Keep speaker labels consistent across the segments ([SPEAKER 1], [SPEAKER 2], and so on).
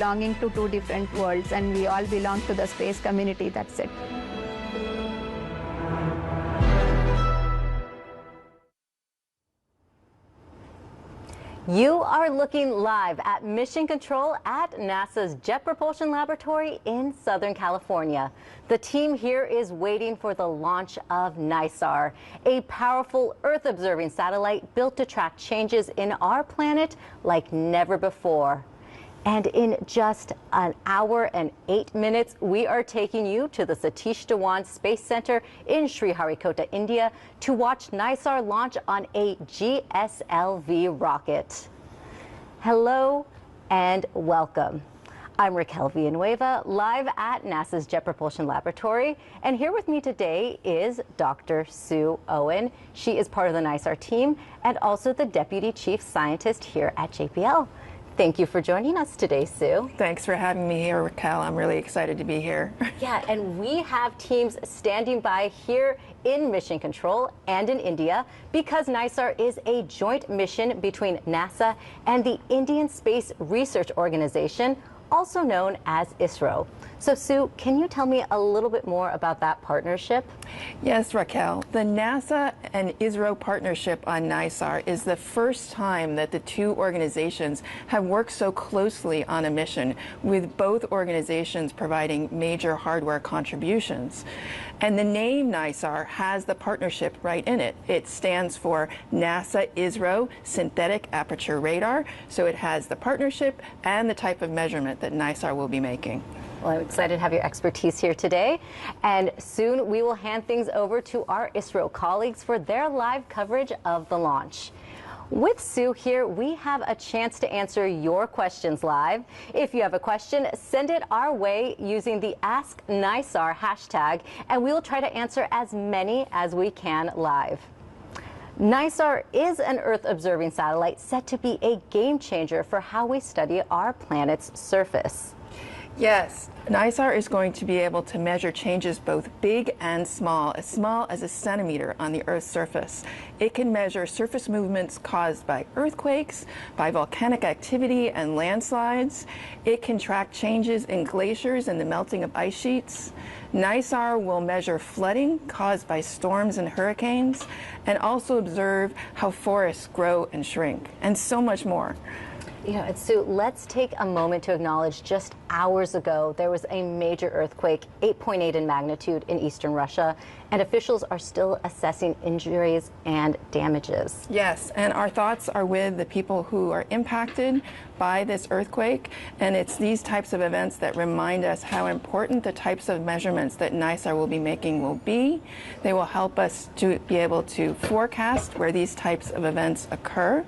[SPEAKER 1] belonging to two different worlds, and we all belong to the space community. That's it.
[SPEAKER 2] You are looking live at Mission Control at NASA's Jet Propulsion Laboratory in Southern California. The team here is waiting for the launch of NISAR, a powerful Earth-observing satellite built to track changes in our planet like never before. And in just an hour and 8 minutes, we are taking you to the Satish Dhawan Space Center in Sriharikota, India, to watch NISAR launch on a GSLV rocket. Hello and welcome. I'm Raquel Villanueva, live at NASA's Jet Propulsion Laboratory, and here with me today is Dr. Sue Owen. She is part of the NISAR team and also the Deputy Chief Scientist here at JPL. Thank you for joining us today, Sue.
[SPEAKER 3] Thanks for having me here, Raquel. I'm really excited to be here.
[SPEAKER 2] Yeah, and we have teams standing by here in Mission Control and in India because NISAR is a joint mission between NASA and the Indian Space Research Organization, also known as ISRO. So Sue, can you tell me a little bit more about that partnership?
[SPEAKER 3] Yes, Raquel. The NASA and ISRO partnership on NISAR is the first time that the two organizations have worked so closely on a mission, with both organizations providing major hardware contributions. And the name NISAR has the partnership right in it. It stands for NASA-ISRO Synthetic Aperture Radar, so it has the partnership and the type of measurement that NISAR will be making.
[SPEAKER 2] Well, I'm excited to have your expertise here today. And soon we will hand things over to our ISRO colleagues for their live coverage of the launch. With Sue here, we have a chance to answer your questions live. If you have a question, send it our way using the Ask NISAR hashtag, and we will try to answer as many as we can live. NISAR is an Earth-observing satellite set to be a game changer for how we study our planet's surface.
[SPEAKER 3] Yes, NISAR is going to be able to measure changes both big and small as a centimeter on the Earth's surface. It can measure surface movements caused by earthquakes, by volcanic activity and landslides. It can track changes in glaciers and the melting of ice sheets. NISAR will measure flooding caused by storms and hurricanes, and also observe how forests grow and shrink, and so much more.
[SPEAKER 2] You know, and Sue, let's take a moment to acknowledge just hours ago there was a major earthquake, 8.8 in magnitude, in eastern Russia, and officials are still assessing injuries and damages.
[SPEAKER 3] Yes, and our thoughts are with the people who are impacted by this earthquake, and it's these types of events that remind us how important the types of measurements that NISAR will be making will be. They will help us to be able to forecast where these types of events occur,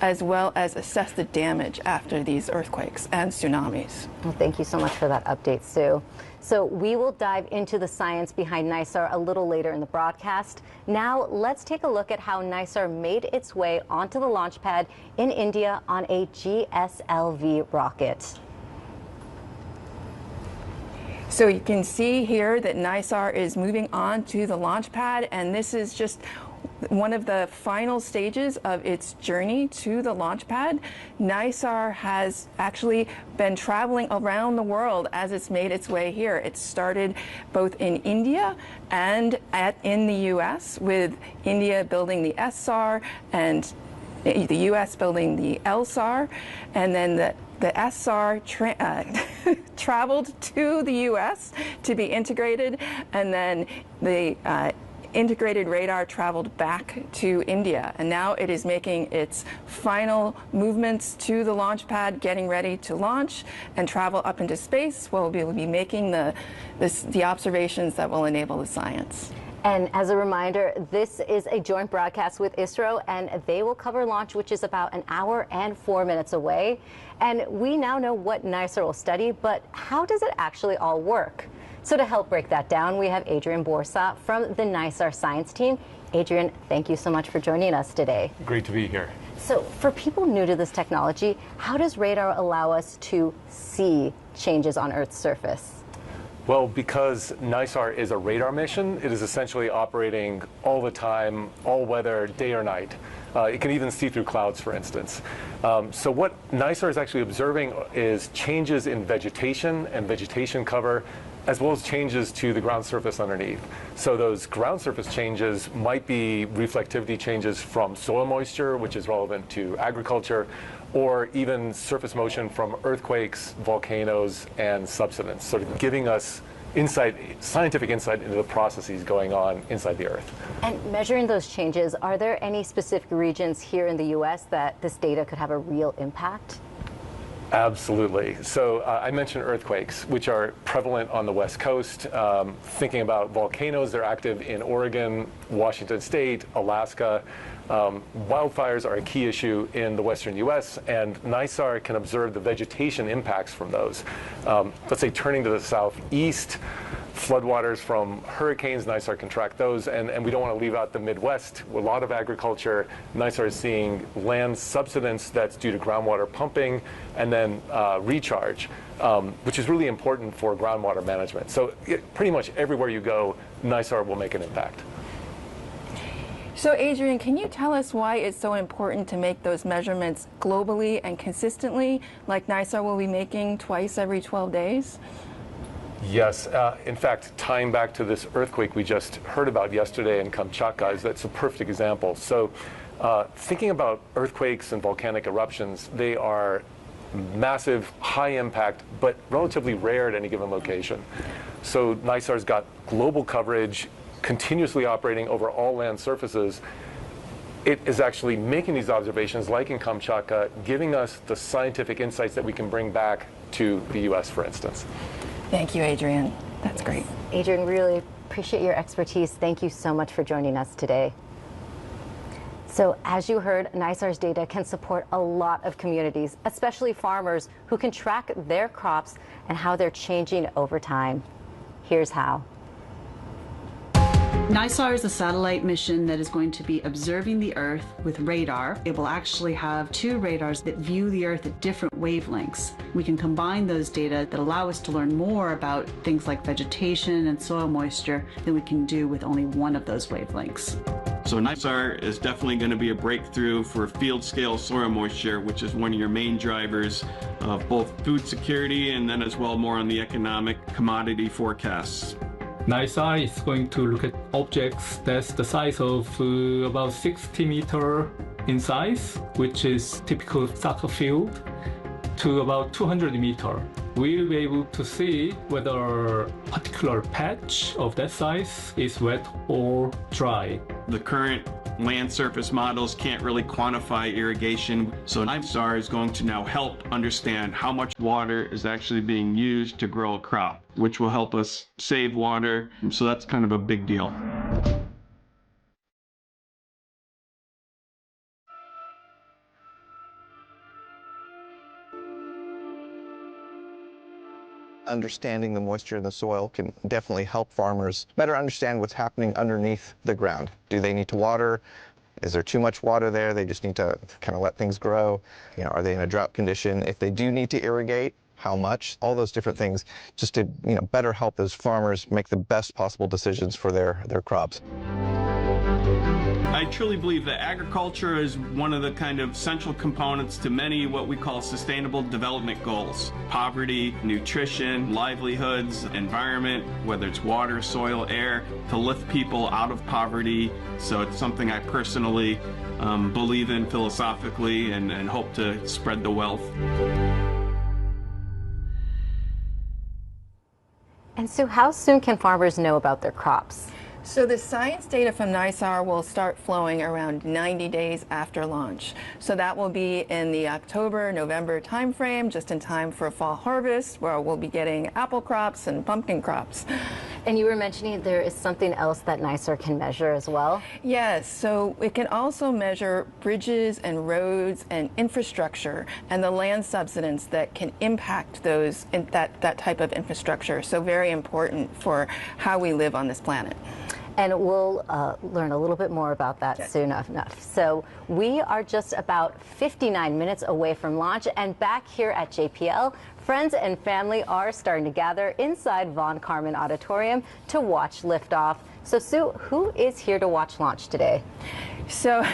[SPEAKER 3] as well as assess the damage after these earthquakes and tsunamis.
[SPEAKER 2] Well, thank you so much for that update, Sue. So we will dive into the science behind NISAR a little later in the broadcast. Now let's take a look at how NISAR made its way onto the launch pad in India on a GSLV rocket.
[SPEAKER 3] So you can see here that NISAR is moving on to the launch pad, and this is just one of the final stages of its journey to the launch pad. NISAR has actually been traveling around the world as it's made its way here. It started both in India and in the US, with India building the SAR and the US building the LSAR, and then the SAR traveled to the US to be integrated, and then the integrated radar traveled back to India, and now it is making its final movements to the launch pad, getting ready to launch and travel up into space, where we'll be making the observations that will enable the science.
[SPEAKER 2] And as a reminder, this is a joint broadcast with ISRO, and they will cover launch, which is about an hour and 4 minutes away. And we now know what NISAR will study, but how does it actually all work? So to help break that down, we have Adrian Borsa from the NISAR science team. Adrian, thank you so much for joining us today.
[SPEAKER 4] Great to be here.
[SPEAKER 2] So for people new to this technology, how does radar allow us to see changes on Earth's surface?
[SPEAKER 4] Well, because NISAR is a radar mission, it is essentially operating all the time, all weather, day or night. It can even see through clouds, for instance. So what NISAR is actually observing is changes in vegetation and vegetation cover, as well as changes to the ground surface underneath. So those ground surface changes might be reflectivity changes from soil moisture, which is relevant to agriculture, or even surface motion from earthquakes, volcanoes, and subsidence, sort of giving us insight, scientific insight into the processes going on inside the Earth.
[SPEAKER 2] And measuring those changes, are there any specific regions here in the U.S. that this data could have a real impact?
[SPEAKER 4] Absolutely. So I mentioned earthquakes, which are prevalent on the West Coast. Thinking about volcanoes, they're active in Oregon, Washington State, Alaska. Wildfires are a key issue in the western U.S., and NISAR can observe the vegetation impacts from those. Let's say turning to the southeast, floodwaters from hurricanes, NISAR can track those, and we don't want to leave out the Midwest. A lot of agriculture, NISAR is seeing land subsidence that's due to groundwater pumping and then recharge, which is really important for groundwater management. So pretty much everywhere you go, NISAR will make an impact.
[SPEAKER 3] So Adrian, can you tell us why it's so important to make those measurements globally and consistently, like NISAR will be making twice every 12 days?
[SPEAKER 4] Yes. In fact, tying back to this earthquake we just heard about yesterday in Kamchatka, that's a perfect example. So thinking about earthquakes and volcanic eruptions, they are massive, high impact, but relatively rare at any given location. So NISAR's got global coverage, continuously operating over all land surfaces. It is actually making these observations, like in Kamchatka, giving us the scientific insights that we can bring back to the U.S., for instance.
[SPEAKER 3] Thank you, Adrian. That's great.
[SPEAKER 2] Adrian, really appreciate your expertise. Thank you so much for joining us today. So as you heard, NISAR's data can support a lot of communities, especially farmers who can track their crops and how they're changing over time. Here's how.
[SPEAKER 5] NISAR is a satellite mission that is going to be observing the Earth with radar. It will actually have 2 radars that view the Earth at different wavelengths. We can combine those data that allow us to learn more about things like vegetation and soil moisture than we can do with only one of those wavelengths.
[SPEAKER 6] So NISAR is definitely going to be a breakthrough for field-scale soil moisture, which is one of your main drivers of both food security and then as well more on the economic commodity forecasts.
[SPEAKER 7] NISAR is going to look at objects that's the size of about 60 meters in size, which is typical soccer field, to about 200 meters. We'll be able to see whether a particular patch of that size is wet or dry.
[SPEAKER 6] The current land surface models can't really quantify irrigation, so NISAR is going to now help understand how much water is actually being used to grow a crop, which will help us save water, so that's kind of a big deal.
[SPEAKER 8] Understanding the moisture in the soil can definitely help farmers better understand what's happening underneath the ground. Do they need to water? Is there too much water there? They just need to kind of let things grow. You know, are they in a drought condition? If they do need to irrigate, how much? All those different things just to, you know, better help those farmers make the best possible decisions for their crops.
[SPEAKER 6] I truly believe that agriculture is one of the kind of central components to many what we call sustainable development goals. Poverty, nutrition, livelihoods, environment, whether it's water, soil, air, to lift people out of poverty. So it's something I personally believe in philosophically and hope to spread the wealth.
[SPEAKER 2] And so how soon can farmers know about their crops?
[SPEAKER 3] So the science data from NISAR will start flowing around 90 days after launch. So that will be in the October-November timeframe, just in time for fall harvest, where we'll be getting apple crops and pumpkin crops.
[SPEAKER 2] And you were mentioning there is something else that NISAR can measure as well?
[SPEAKER 3] Yes, so it can also measure bridges and roads and infrastructure and the land subsidence that can impact those that type of infrastructure. So very important for how we live on this planet.
[SPEAKER 2] And we'll learn a little bit more about that soon enough. So we are just about 59 minutes away from launch, and back here at JPL, friends and family are starting to gather inside Von Karman Auditorium to watch liftoff. So Sue, who is here to watch launch today?
[SPEAKER 3] So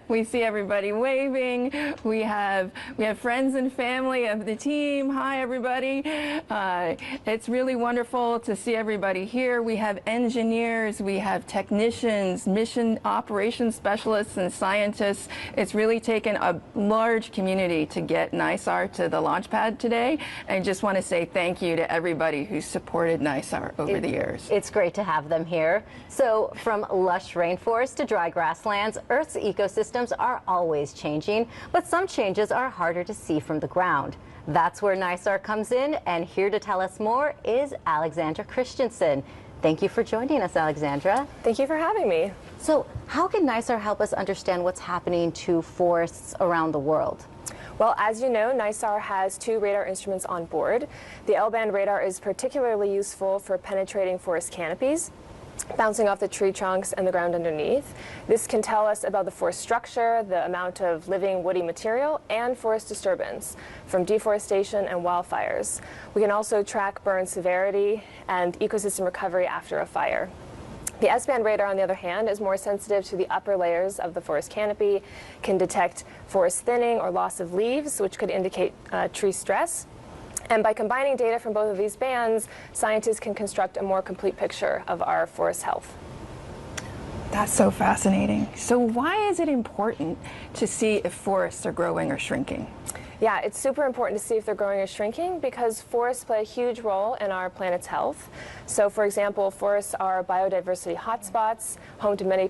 [SPEAKER 3] we see everybody waving. We have friends and family of the team. Hi, everybody. It's really wonderful to see everybody here. We have engineers, we have technicians, mission operations specialists, and scientists. It's really taken a large community to get NISAR to the launch pad today. I just want to say thank you to everybody who's supported NISAR over the years.
[SPEAKER 2] It's great to have them here. So from lush rainforest to dry grasslands, Earth's ecosystems are always changing, but some changes are harder to see from the ground. That's where NISAR comes in, and here to tell us more is Alexandra Christensen. Thank you for joining us, Alexandra.
[SPEAKER 9] Thank you for having me.
[SPEAKER 2] So how can NISAR help us understand what's happening to forests around the world?
[SPEAKER 9] Well, as you know, NISAR has 2 radar instruments on board. The L-band radar is particularly useful for penetrating forest canopies, bouncing off the tree trunks and the ground underneath. This can tell us about the forest structure, the amount of living woody material, and forest disturbance from deforestation and wildfires. We can also track burn severity and ecosystem recovery after a fire. The S-band radar, on the other hand, is more sensitive to the upper layers of the forest canopy, can detect forest thinning or loss of leaves, which could indicate tree stress. And by combining data from both of these bands, scientists can construct a more complete picture of our forest health.
[SPEAKER 3] That's so fascinating. So why is it important to see if forests are growing or shrinking?
[SPEAKER 9] Yeah, it's super important to see if they're growing or shrinking because forests play a huge role in our planet's health. So, for example, forests are biodiversity hotspots, home to many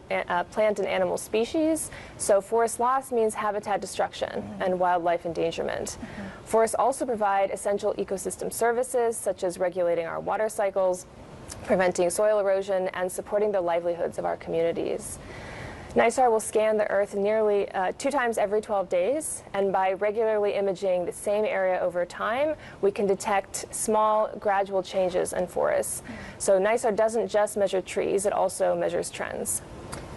[SPEAKER 9] plant and animal species. So forest loss means habitat destruction and wildlife endangerment. Forests also provide essential ecosystem services, such as regulating our water cycles, preventing soil erosion, and supporting the livelihoods of our communities. NISAR will scan the Earth nearly 2 times every 12 days, and by regularly imaging the same area over time, we can detect small, gradual changes in forests. So NISAR doesn't just measure trees, it also measures trends.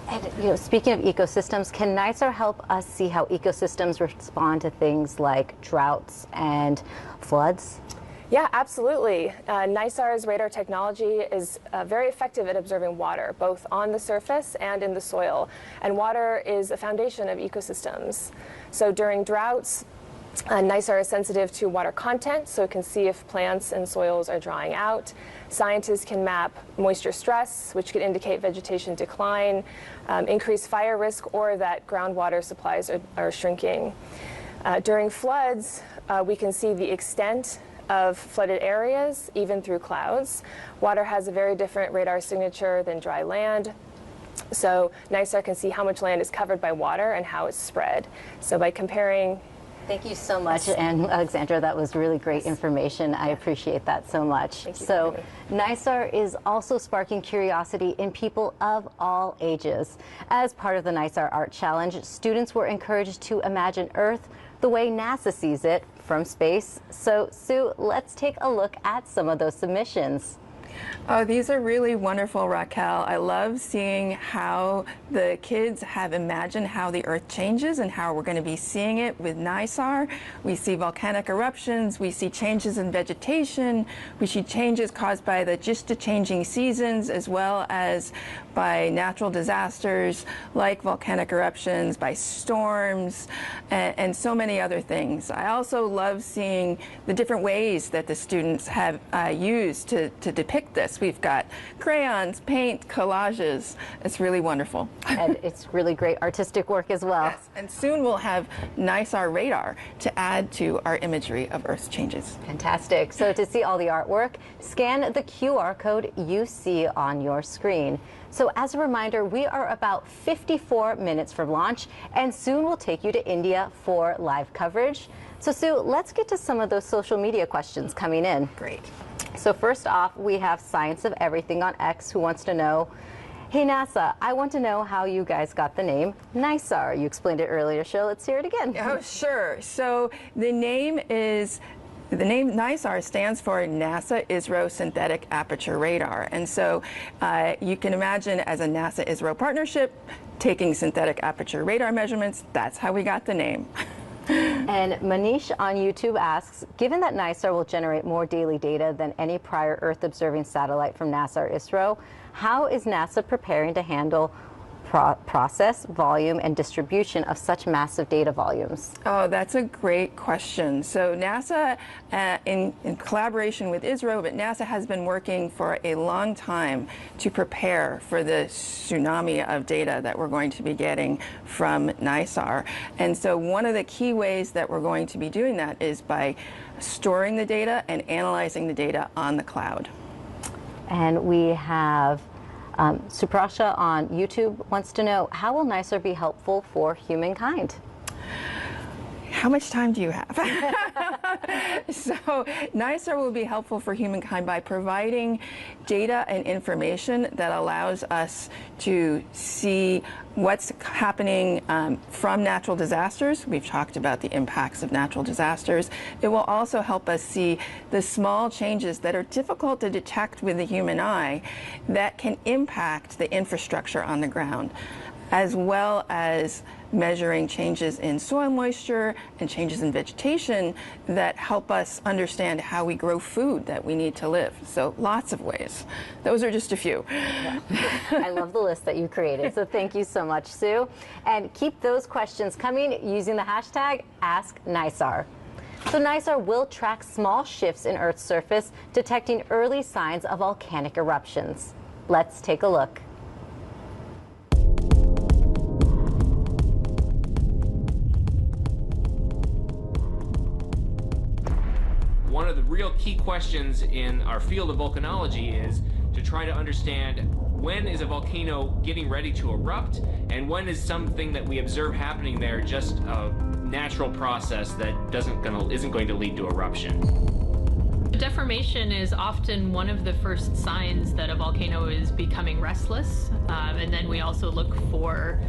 [SPEAKER 2] And speaking of ecosystems, can NISAR help us see how ecosystems respond to things like droughts and floods?
[SPEAKER 9] Yeah, absolutely. NISAR's radar technology is very effective at observing water, both on the surface and in the soil. And water is a foundation of ecosystems. So during droughts, NISAR is sensitive to water content, so it can see if plants and soils are drying out. Scientists can map moisture stress, which could indicate vegetation decline, increased fire risk, or that groundwater supplies are shrinking. During floods, we can see the extent of flooded areas, even through clouds. Water has a very different radar signature than dry land. So NISAR can see how much land is covered by water and how it's spread. So by comparing...
[SPEAKER 2] Thank you so much, and Alexandra, that was really great information. I appreciate that so much. So NISAR is also sparking curiosity in people of all ages. As part of the NISAR Art Challenge, students were encouraged to imagine Earth the way NASA sees it from space. So Sue, let's take a look at some of those submissions.
[SPEAKER 3] Oh, these are really wonderful, Raquel. I love seeing how the kids have imagined how the Earth changes and how we're going to be seeing it with NISAR. We see volcanic eruptions, we see changes in vegetation, we see changes caused by the changing seasons, as well as by natural disasters like volcanic eruptions, by storms, and so many other things. I also love seeing the different ways that the students have used to depict this. We've got crayons, paint, collages. It's really wonderful.
[SPEAKER 2] And it's really great artistic work as well.
[SPEAKER 3] Yes, and soon we'll have NISAR radar to add to our imagery of Earth's changes.
[SPEAKER 2] Fantastic. So to see all the artwork, scan the QR code you see on your screen. So as a reminder, we are about 54 minutes from launch, and soon we'll take you to India for live coverage. So Sue, let's get to some of those social media questions coming in.
[SPEAKER 3] Great.
[SPEAKER 2] So first off, we have Science of Everything on X, who wants to know, hey NASA, I want to know how you guys got the name NISAR. You explained it earlier, so let's hear it again.
[SPEAKER 3] Oh, sure. So the name NISAR stands for NASA-ISRO Synthetic Aperture Radar. And so you can imagine, as a NASA-ISRO partnership, taking synthetic aperture radar measurements, that's how we got the name.
[SPEAKER 2] And Manish on YouTube asks, given that NISAR will generate more daily data than any prior Earth-observing satellite from NASA-ISRO, how is NASA preparing to handle process, volume, and distribution of such massive data volumes?
[SPEAKER 3] Oh, that's a great question. So NASA, in collaboration with ISRO, but NASA has been working for a long time to prepare for the tsunami of data that we're going to be getting from NISAR. And so one of the key ways that we're going to be doing that is by storing the data and analyzing the data on the cloud.
[SPEAKER 2] And we have Suprasha on YouTube wants to know, how will NISAR be helpful for humankind?
[SPEAKER 3] How much time do you have? So NISAR will be helpful for humankind by providing data and information that allows us to see what's happening from natural disasters. We've talked about the impacts of natural disasters. It will also help us see the small changes that are difficult to detect with the human eye that can impact the infrastructure on the ground, as well as measuring changes in soil moisture and changes in vegetation that help us understand how we grow food that we need to live. So lots of ways. Those are just a few.
[SPEAKER 2] Yeah. I love the list that you created, so thank you so much, Sue. And keep those questions coming using the hashtag AskNISAR. So NISAR will track small shifts in Earth's surface, detecting early signs of volcanic eruptions. Let's take a look.
[SPEAKER 10] One of the real key questions in our field of volcanology is to try to understand when is a volcano getting ready to erupt and when is something that we observe happening there just a natural process that isn't going to lead to eruption.
[SPEAKER 11] Deformation is often one of the first signs that a volcano is becoming restless, and then we also look for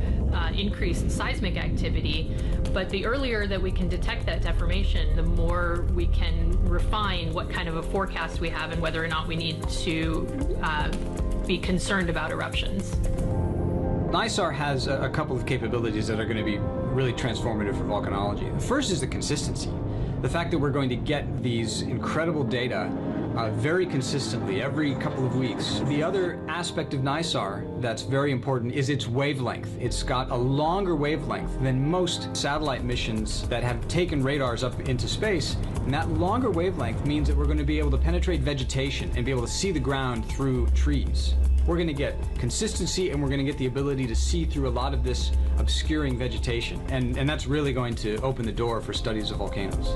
[SPEAKER 11] increased seismic activity. But the earlier that we can detect that deformation, the more we can refine what kind of a forecast we have and whether or not we need to be concerned about eruptions.
[SPEAKER 12] NISAR has a couple of capabilities that are going to be really transformative for volcanology. The first is the consistency. The fact that we're going to get these incredible data very consistently every couple of weeks. The other aspect of NISAR that's very important is its wavelength. It's got a longer wavelength than most satellite missions that have taken radars up into space. And that longer wavelength means that we're going to be able to penetrate vegetation and be able to see the ground through trees. We're going to get consistency and we're going to get the ability to see through a lot of this obscuring vegetation. And that's really going to open the door for studies of volcanoes.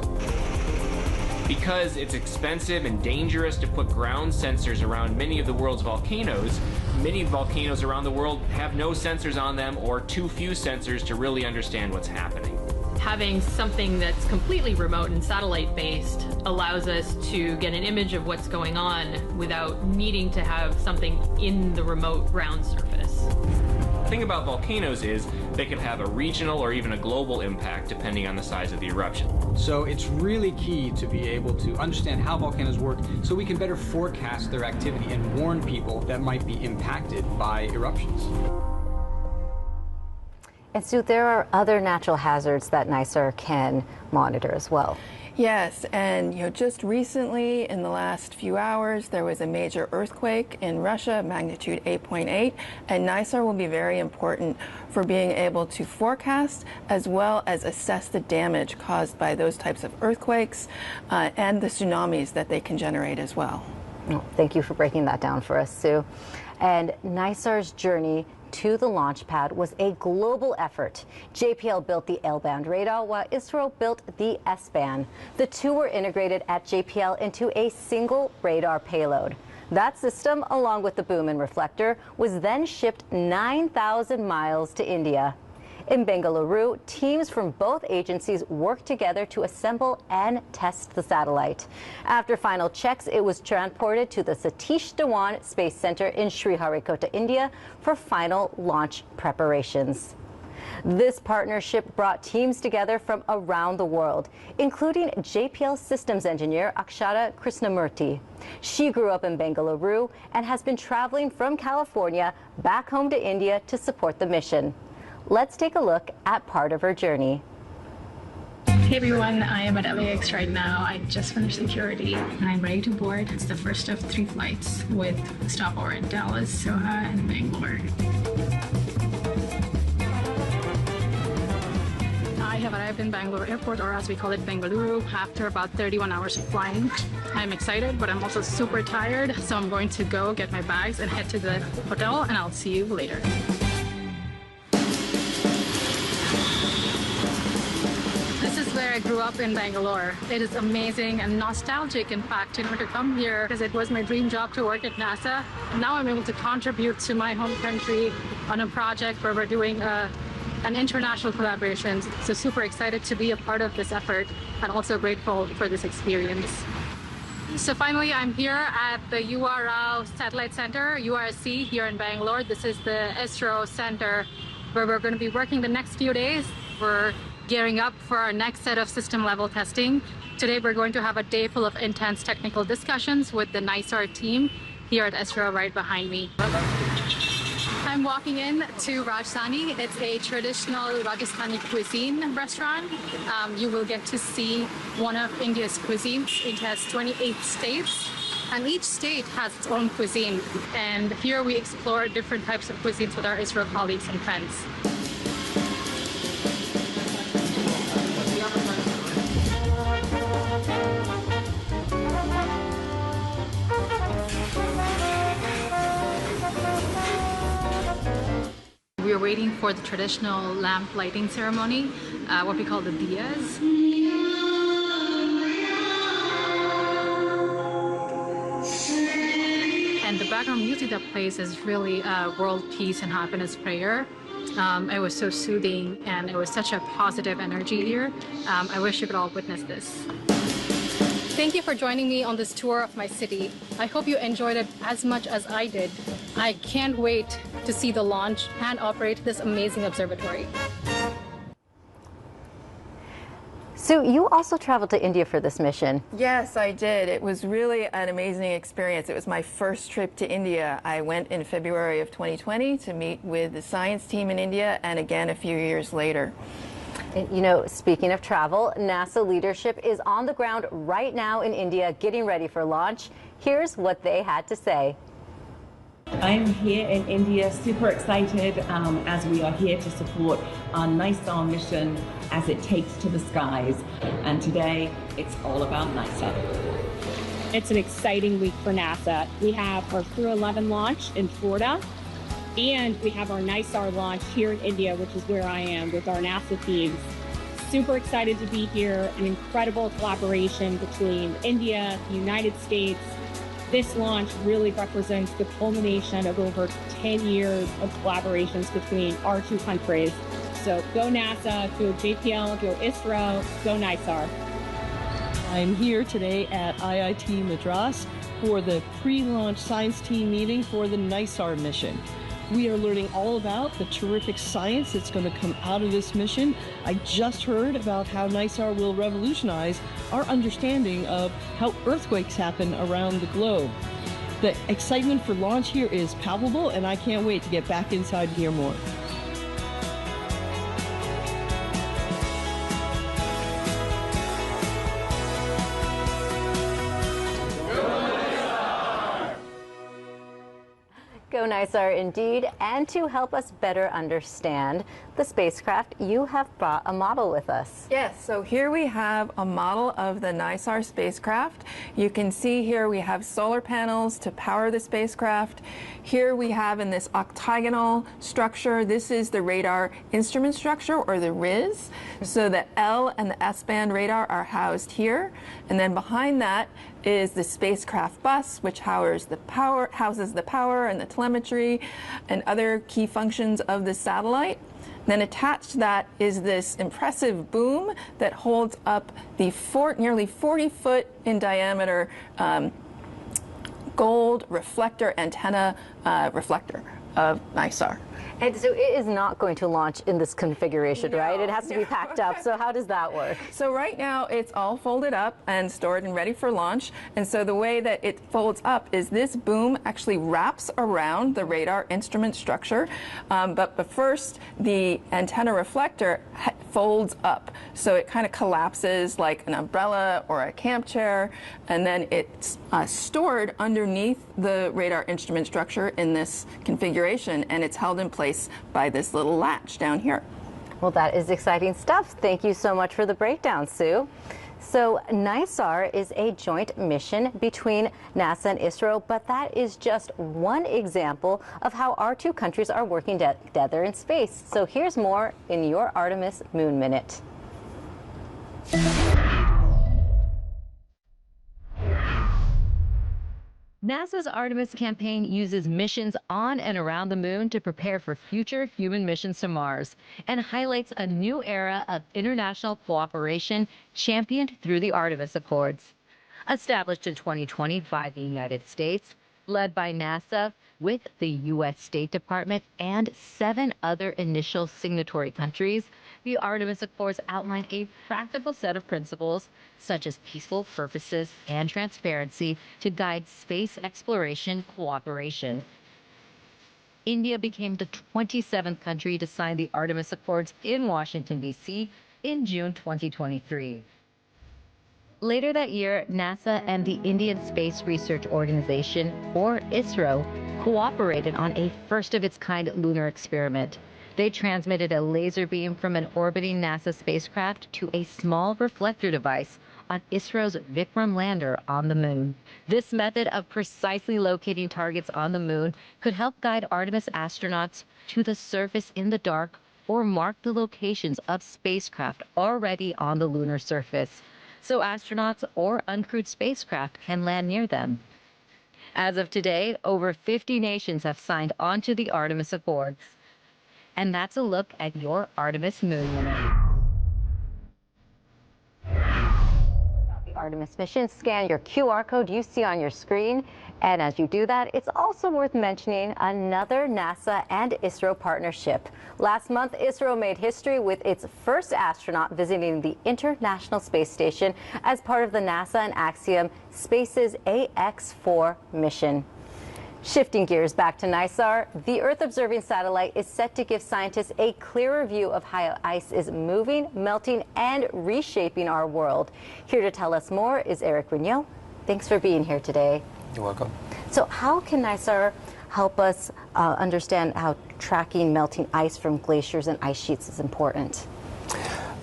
[SPEAKER 10] Because it's expensive and dangerous to put ground sensors around many of the world's volcanoes, many volcanoes around the world have no sensors on them or too few sensors to really understand what's happening.
[SPEAKER 11] Having something that's completely remote and satellite-based allows us to get an image of what's going on without needing to have something in the remote ground surface.
[SPEAKER 10] The thing about volcanoes is they can have a regional or even a global impact depending on the size of the eruption.
[SPEAKER 12] So it's really key to be able to understand how volcanoes work so we can better forecast their activity and warn people that might be impacted by eruptions.
[SPEAKER 2] And Sue, there are other natural hazards that NISAR can monitor as well.
[SPEAKER 3] Yes, and just recently, in the last few hours, there was a major earthquake in Russia, magnitude 8.8, and NISAR will be very important for being able to forecast as well as assess the damage caused by those types of earthquakes and the tsunamis that they can generate as well.
[SPEAKER 2] Oh, thank you for breaking that down for us, Sue. And NISAR's journey to the launch pad was a global effort. JPL built the L-band radar while ISRO built the S-band. The two were integrated at JPL into a single radar payload. That system, along with the boom and reflector, was then shipped 9,000 miles to India. In Bengaluru, teams from both agencies worked together to assemble and test the satellite. After final checks, it was transported to the Satish Dhawan Space Center in Sriharikota, India, for final launch preparations. This partnership brought teams together from around the world, including JPL systems engineer Akshara Krishnamurthy. She grew up in Bengaluru and has been traveling from California back home to India to support the mission. Let's take a look at part of her journey.
[SPEAKER 13] Hey everyone, I am at LAX right now. I just finished security and I'm ready to board. It's the first of 3 flights with stopover in Dallas, Soha, and Bangalore. I have arrived in Bangalore Airport, or as we call it, Bengaluru, after about 31 hours of flying. I'm excited, but I'm also super tired, so I'm going to go get my bags and head to the hotel, and I'll see you later. This is where I grew up in Bangalore. It is amazing and nostalgic, in fact, to come here because it was my dream job to work at NASA. Now I'm able to contribute to my home country on a project where we're doing an international collaboration. So super excited to be a part of this effort and also grateful for this experience. So finally, I'm here at the URL Satellite Center, URSC, here in Bangalore. This is the ISRO Center where we're going to be working the next few days. We're gearing up for our next set of system level testing. Today we're going to have a day full of intense technical discussions with the NISAR team here at ISRO right behind me. I'm walking in to Rajasthani. It's a traditional Rajasthani cuisine restaurant. You will get to see one of India's cuisines. It has 28 states, and each state has its own cuisine. And here we explore different types of cuisines with our ISRO colleagues and friends. We're waiting for the traditional lamp lighting ceremony, what we call the diyas. And the background music that plays is really world peace and happiness prayer. It was so soothing and it was such a positive energy here. I wish you could all witness this. Thank you for joining me on this tour of my city. I hope you enjoyed it as much as I did. I can't wait to see the launch and operate this amazing observatory.
[SPEAKER 2] So you also traveled to India for this mission.
[SPEAKER 3] Yes, I did. It was really an amazing experience. It was my first trip to India. I went in February of 2020 to meet with the science team in India, and again a few years later.
[SPEAKER 2] You know, speaking of travel, NASA leadership is on the ground right now in India getting ready for launch. Here's what they had to say.
[SPEAKER 14] I'm here in India, super excited as we are here to support our NISAR mission as it takes to the skies. And today, it's all about NISAR.
[SPEAKER 15] It's an exciting week for NASA. We have our Crew 11 launch in Florida, and we have our NISAR launch here in India, which is where I am with our NASA teams. Super excited to be here, an incredible collaboration between India, the United States. This launch really represents the culmination of over 10 years of collaborations between our two countries. So go NASA, go JPL, go ISRO, go NISAR.
[SPEAKER 16] I'm here today at IIT Madras for the pre-launch science team meeting for the NISAR mission. We are learning all about the terrific science that's going to come out of this mission. I just heard about how NISAR will revolutionize our understanding of how earthquakes happen around the globe. The excitement for launch here is palpable, and I can't wait to get back inside and hear more.
[SPEAKER 2] Go NISAR indeed. And to help us better understand the spacecraft, you have brought a model with us.
[SPEAKER 3] Yes, so here we have a model of the NISAR spacecraft. You can see here we have solar panels to power the spacecraft. Here we have in this octagonal structure, this is the radar instrument structure, or the RIS. So the L and the S-band radar are housed here. And then behind that is the spacecraft bus, which houses the power and the telemetry and other key functions of the satellite. Then attached to that is this impressive boom that holds up the nearly 40-foot in diameter gold reflector antenna reflector of NISAR.
[SPEAKER 2] And so it is not going to launch in this configuration, right? It has to be packed up. So how does that work?
[SPEAKER 3] So right now it's all folded up and stored and ready for launch. And so the way that it folds up is this boom actually wraps around the radar instrument structure. But first, the antenna reflector folds up. So it kind of collapses like an umbrella or a camp chair, and then it's stored underneath the radar instrument structure in this configuration, and it's held in place by this little latch down here.
[SPEAKER 2] Well, that is exciting stuff. Thank you so much for the breakdown, Sue. So NISAR is a joint mission between NASA and ISRO, but that is just one example of how our two countries are working together in space. So here's more in your Artemis Moon Minute.
[SPEAKER 17] NASA's Artemis campaign uses missions on and around the moon to prepare for future human missions to Mars and highlights a new era of international cooperation championed through the Artemis Accords. Established in 2020 by the United States, led by NASA with the U.S. State Department and 7 other initial signatory countries, the Artemis Accords outline a practical set of principles such as peaceful purposes and transparency to guide space exploration cooperation. India became the 27th country to sign the Artemis Accords in Washington, D.C. in June 2023. Later that year, NASA and the Indian Space Research Organization, or ISRO, cooperated on a first-of-its-kind lunar experiment. They transmitted a laser beam from an orbiting NASA spacecraft to a small reflector device on ISRO's Vikram lander on the moon. This method of precisely locating targets on the moon could help guide Artemis astronauts to the surface in the dark or mark the locations of spacecraft already on the lunar surface, so astronauts or uncrewed spacecraft can land near them. As of today, over 50 nations have signed on to the Artemis Accords. And that's a look at your Artemis Moon Minute. The Artemis mission, scan your QR code you see on your screen. And as you do that, it's also worth mentioning another NASA and ISRO partnership. Last month, ISRO made history with its first astronaut visiting the International Space Station as part of the NASA and Axiom Space's AX-4 mission. Shifting gears back to NISAR, the Earth-observing satellite is set to give scientists a clearer view of how ice is moving, melting, and reshaping our world. Here to tell us more is Eric Vigneault. Thanks for being here today.
[SPEAKER 18] You're welcome.
[SPEAKER 2] So how can NISAR help us understand how tracking melting ice from glaciers and ice sheets is important?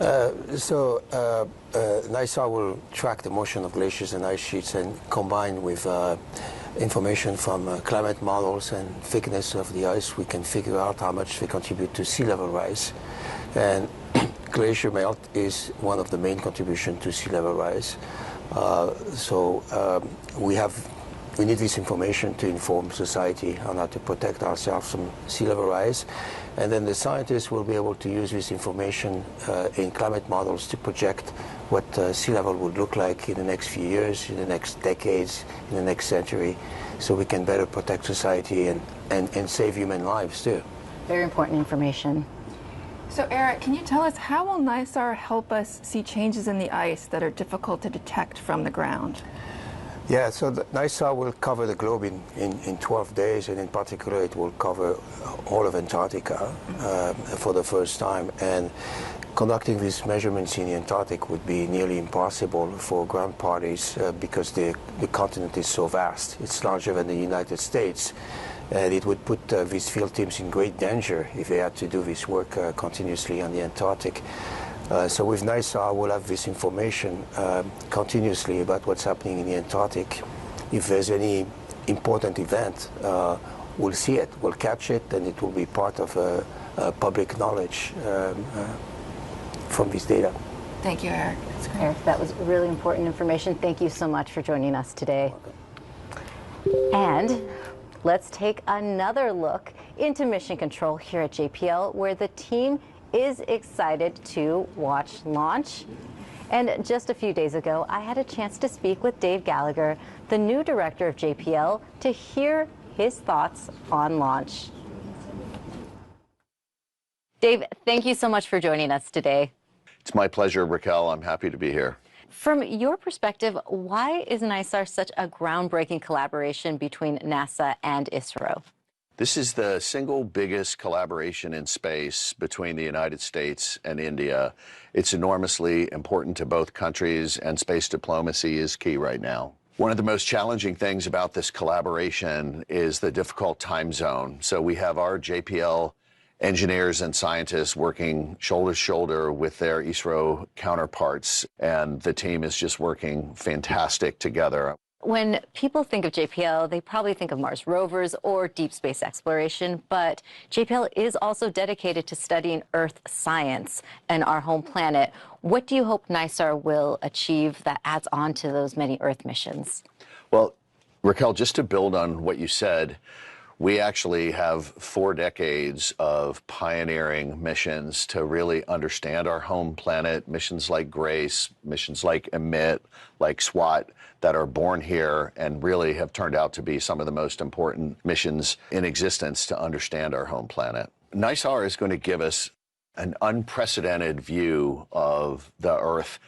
[SPEAKER 18] NISAR will track the motion of glaciers and ice sheets and combine with information from climate models and thickness of the ice, we can figure out how much they contribute to sea level rise. And glacier melt is one of the main contributions to sea level rise. We need this information to inform society on how to protect ourselves from sea level rise. And then the scientists will be able to use this information in climate models to project what sea level would look like in the next few years, in the next decades, in the next century, so we can better protect society and save human lives too.
[SPEAKER 2] Very important information.
[SPEAKER 3] So Eric, can you tell us how will NISAR help us see changes in the ice that are difficult to detect from the ground?
[SPEAKER 18] Yeah, so NISAR will cover the globe in 12 days, and in particular it will cover all of Antarctica for the first time. And conducting these measurements in the Antarctic would be nearly impossible for ground parties because the continent is so vast. It's larger than the United States, and it would put these field teams in great danger if they had to do this work continuously on the Antarctic. So with NISAR, we'll have this information continuously about what's happening in the Antarctic. If there's any important event, we'll see it, we'll catch it, and it will be part of public knowledge from this data.
[SPEAKER 3] Thank you, Eric.
[SPEAKER 2] That's great. Eric, that was really important information. Thank you so much for joining us today. And let's take another look into mission control here at JPL, where the team is excited to watch launch. And just a few days ago, I had a chance to speak with Dave Gallagher, the new director of JPL, to hear his thoughts on launch. Dave, thank you so much for joining us today.
[SPEAKER 19] It's my pleasure, Raquel. I'm happy to be here.
[SPEAKER 2] From your perspective, why is NISAR such a groundbreaking collaboration between NASA and ISRO?
[SPEAKER 19] This is the single biggest collaboration in space between the United States and India. It's enormously important to both countries, and space diplomacy is key right now. One of the most challenging things about this collaboration is the difficult time zone. So we have our JPL engineers and scientists working shoulder to shoulder with their ISRO counterparts, and the team is just working fantastic together.
[SPEAKER 2] When people think of JPL, they probably think of Mars rovers or deep space exploration, but JPL is also dedicated to studying Earth science and our home planet. What do you hope NISAR will achieve that adds on to those many Earth missions?
[SPEAKER 19] Well, Raquel, just to build on what you said, we actually have 4 decades of pioneering missions to really understand our home planet, missions like GRACE, missions like EMIT, like SWAT, that are born here and really have turned out to be some of the most important missions in existence to understand our home planet. NISAR is going to give us an unprecedented view of the Earth,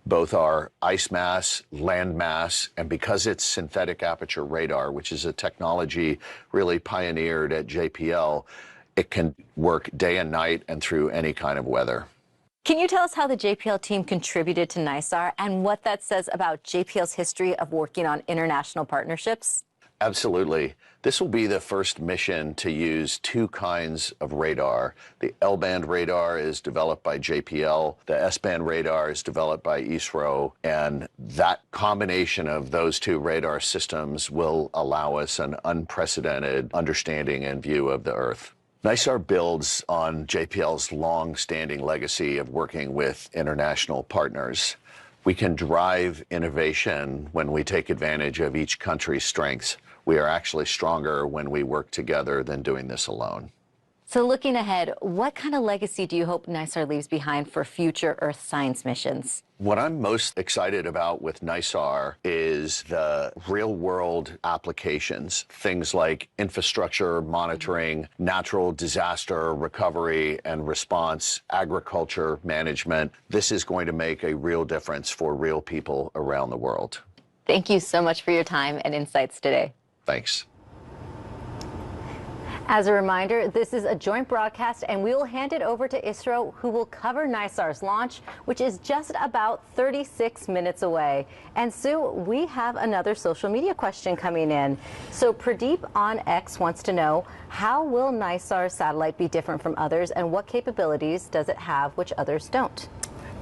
[SPEAKER 19] both our ice mass, land mass, and because it's synthetic aperture radar, which is a technology really pioneered at JPL, it can work day and night and through any kind of weather.
[SPEAKER 2] Can you tell us how the JPL team contributed to NISAR and what that says about JPL's history of working on international partnerships?
[SPEAKER 19] Absolutely. This will be the first mission to use 2 kinds of radar. The L-band radar is developed by JPL. The S-band radar is developed by ISRO. And that combination of those 2 radar systems will allow us an unprecedented understanding and view of the Earth. NISAR builds on JPL's long-standing legacy of working with international partners. We can drive innovation when we take advantage of each country's strengths. We are actually stronger when we work together than doing this alone.
[SPEAKER 2] So looking ahead, what kind of legacy do you hope NISAR leaves behind for future Earth science missions?
[SPEAKER 19] What I'm most excited about with NISAR is the real-world applications, things like infrastructure monitoring, natural disaster recovery and response, agriculture management. This is going to make a real difference for real people around the world.
[SPEAKER 2] Thank you so much for your time and insights today.
[SPEAKER 19] Thanks.
[SPEAKER 2] As a reminder, this is a joint broadcast, and we will hand it over to ISRO, who will cover NISAR's launch, which is just about 36 minutes away. And Sue, we have another social media question coming in. So Pradeep on X wants to know, how will NISAR's satellite be different from others, and what capabilities does it have which others don't?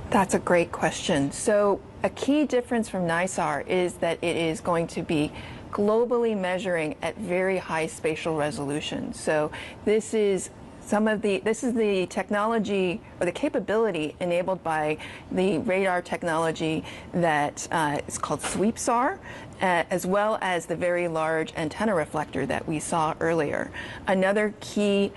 [SPEAKER 3] That's a great question. So a key difference from NISAR is that it is going to be globally measuring at very high spatial resolution. So this is the technology or the capability enabled by the radar technology that is called SweepSAR, as well as the very large antenna reflector that we saw earlier. Another key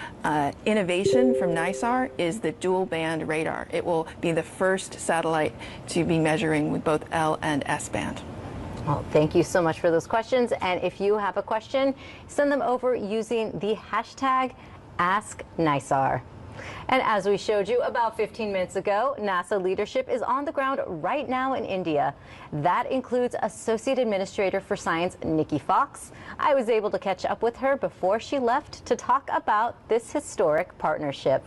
[SPEAKER 3] innovation from NISAR is the dual band radar. It will be the first satellite to be measuring with both L and S band.
[SPEAKER 2] Well, thank you so much for those questions. And if you have a question, send them over using the hashtag AskNISAR. And as we showed you about 15 minutes ago, NASA leadership is on the ground right now in India. That includes Associate Administrator for Science, Nikki Fox. I was able to catch up with her before she left to talk about this historic partnership.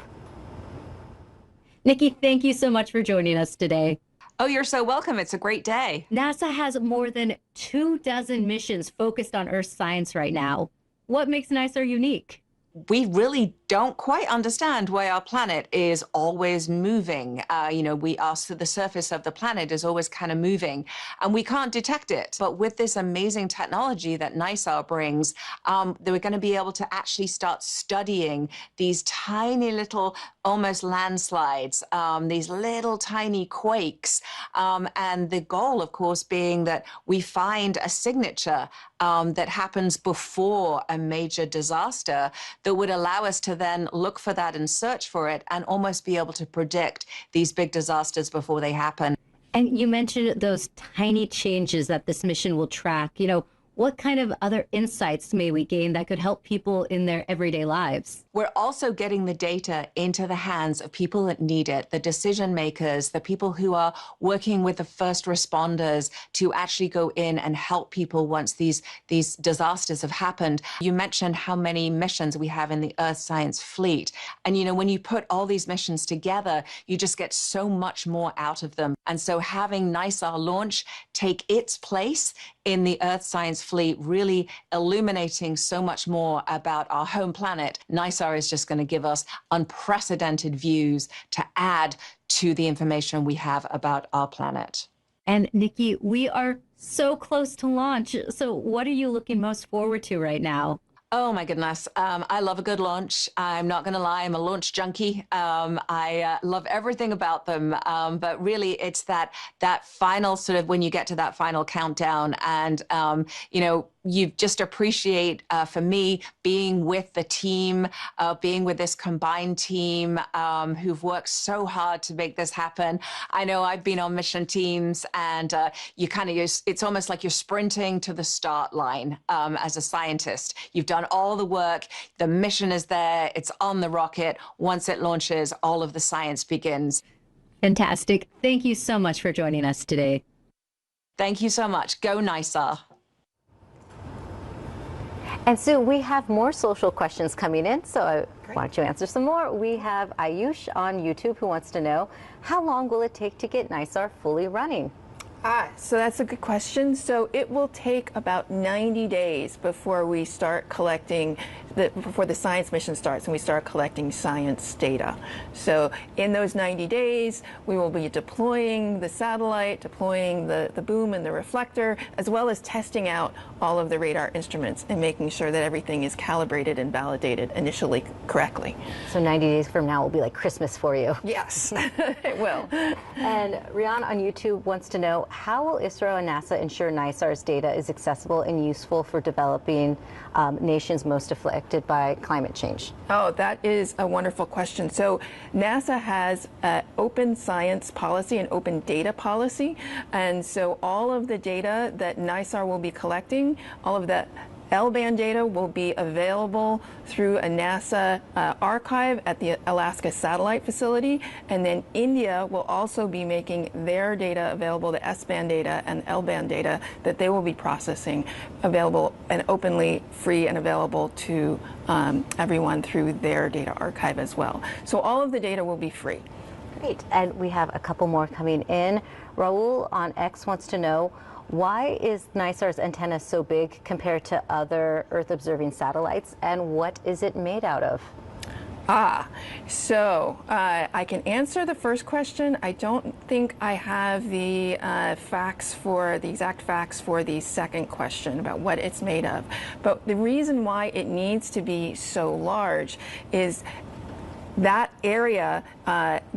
[SPEAKER 2] Nikki, thank you so much for joining us today.
[SPEAKER 20] Oh, you're so welcome. It's a great day.
[SPEAKER 2] NASA has more than 24 missions focused on Earth science right now. What makes NISAR unique?
[SPEAKER 20] We really don't quite understand why our planet is always moving. The surface of the planet is always kind of moving, and we can't detect it. But with this amazing technology that NISAR brings, we're going to be able to actually start studying these tiny little, almost landslides, these little tiny quakes. And the goal, of course, being that we find a signature that happens before a major disaster that would allow us to then look for that and search for it and almost be able to predict these big disasters before they happen.
[SPEAKER 2] And you mentioned those tiny changes that this mission will track. what kind of other insights may we gain that could help people in their everyday lives?
[SPEAKER 20] We're also getting the data into the hands of people that need it, the decision makers, the people who are working with the first responders to actually go in and help people once these disasters have happened. You mentioned how many missions we have in the Earth Science Fleet. And you know, when you put all these missions together, you just get so much more out of them. And so having NISAR launch take its place in the Earth Science Fleet, really illuminating so much more about our home planet, NISAR is just going to give us unprecedented views to add to the information we have about our planet.
[SPEAKER 2] And Nikki, we are so close to launch. So what are you looking most forward to right now?
[SPEAKER 20] Oh my goodness. I love a good launch. I'm not going to lie. I'm a launch junkie. I love everything about them. But really it's that final sort of when you get to that final countdown and, you know, you just appreciate, for me, being with the team, being with this combined team who've worked so hard to make this happen. I know I've been on mission teams and you kind of it's almost like you're sprinting to the start line as a scientist. You've done all the work, the mission is there, it's on the rocket. Once it launches, all of the science begins.
[SPEAKER 2] Fantastic. Thank you so much for joining us today.
[SPEAKER 20] Thank you so much. Go NISAR.
[SPEAKER 2] And Sue, we have more social questions coming in, so why don't you answer some more? We have Ayush on YouTube who wants to know, how long will it take to get NISAR fully running?
[SPEAKER 3] So that's a good question. So it will take about 90 days before we start collecting, before the science mission starts and we start collecting science data. So in those 90 days, we will be deploying the satellite, deploying the boom and the reflector, as well as testing out all of the radar instruments and making sure that everything is calibrated and validated initially correctly.
[SPEAKER 2] So 90 days from now will be like Christmas for you.
[SPEAKER 3] Yes, it will.
[SPEAKER 2] And Rian on YouTube wants to know, how will ISRO and NASA ensure NISAR's data is accessible and useful for developing nations most affected by climate change?
[SPEAKER 3] Oh, that is a wonderful question. So NASA has an open science policy and open data policy. And so all of the data that NISAR will be collecting, all of that L-band data will be available through a NASA archive at the Alaska Satellite Facility, and then India will also be making their data available, the S-band data and L-band data that they will be processing available and openly free and available to everyone through their data archive as well. So all of the data will be free.
[SPEAKER 2] Great, and we have a couple more coming in. Raul on X wants to know, why is NISAR's antenna so big compared to other Earth-observing satellites, and what is it made out of?
[SPEAKER 3] So I can answer the first question. I don't think I have the exact facts for the second question about what it's made of. But the reason why it needs to be so large is that area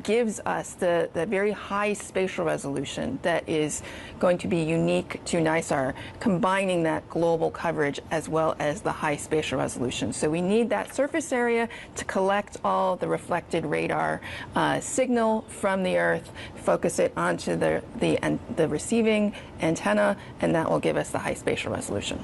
[SPEAKER 3] gives us the very high spatial resolution that is going to be unique to NISAR, combining that global coverage as well as the high spatial resolution. So we need that surface area to collect all the reflected radar signal from the Earth, focus it onto the receiving antenna, and that will give us the high spatial resolution.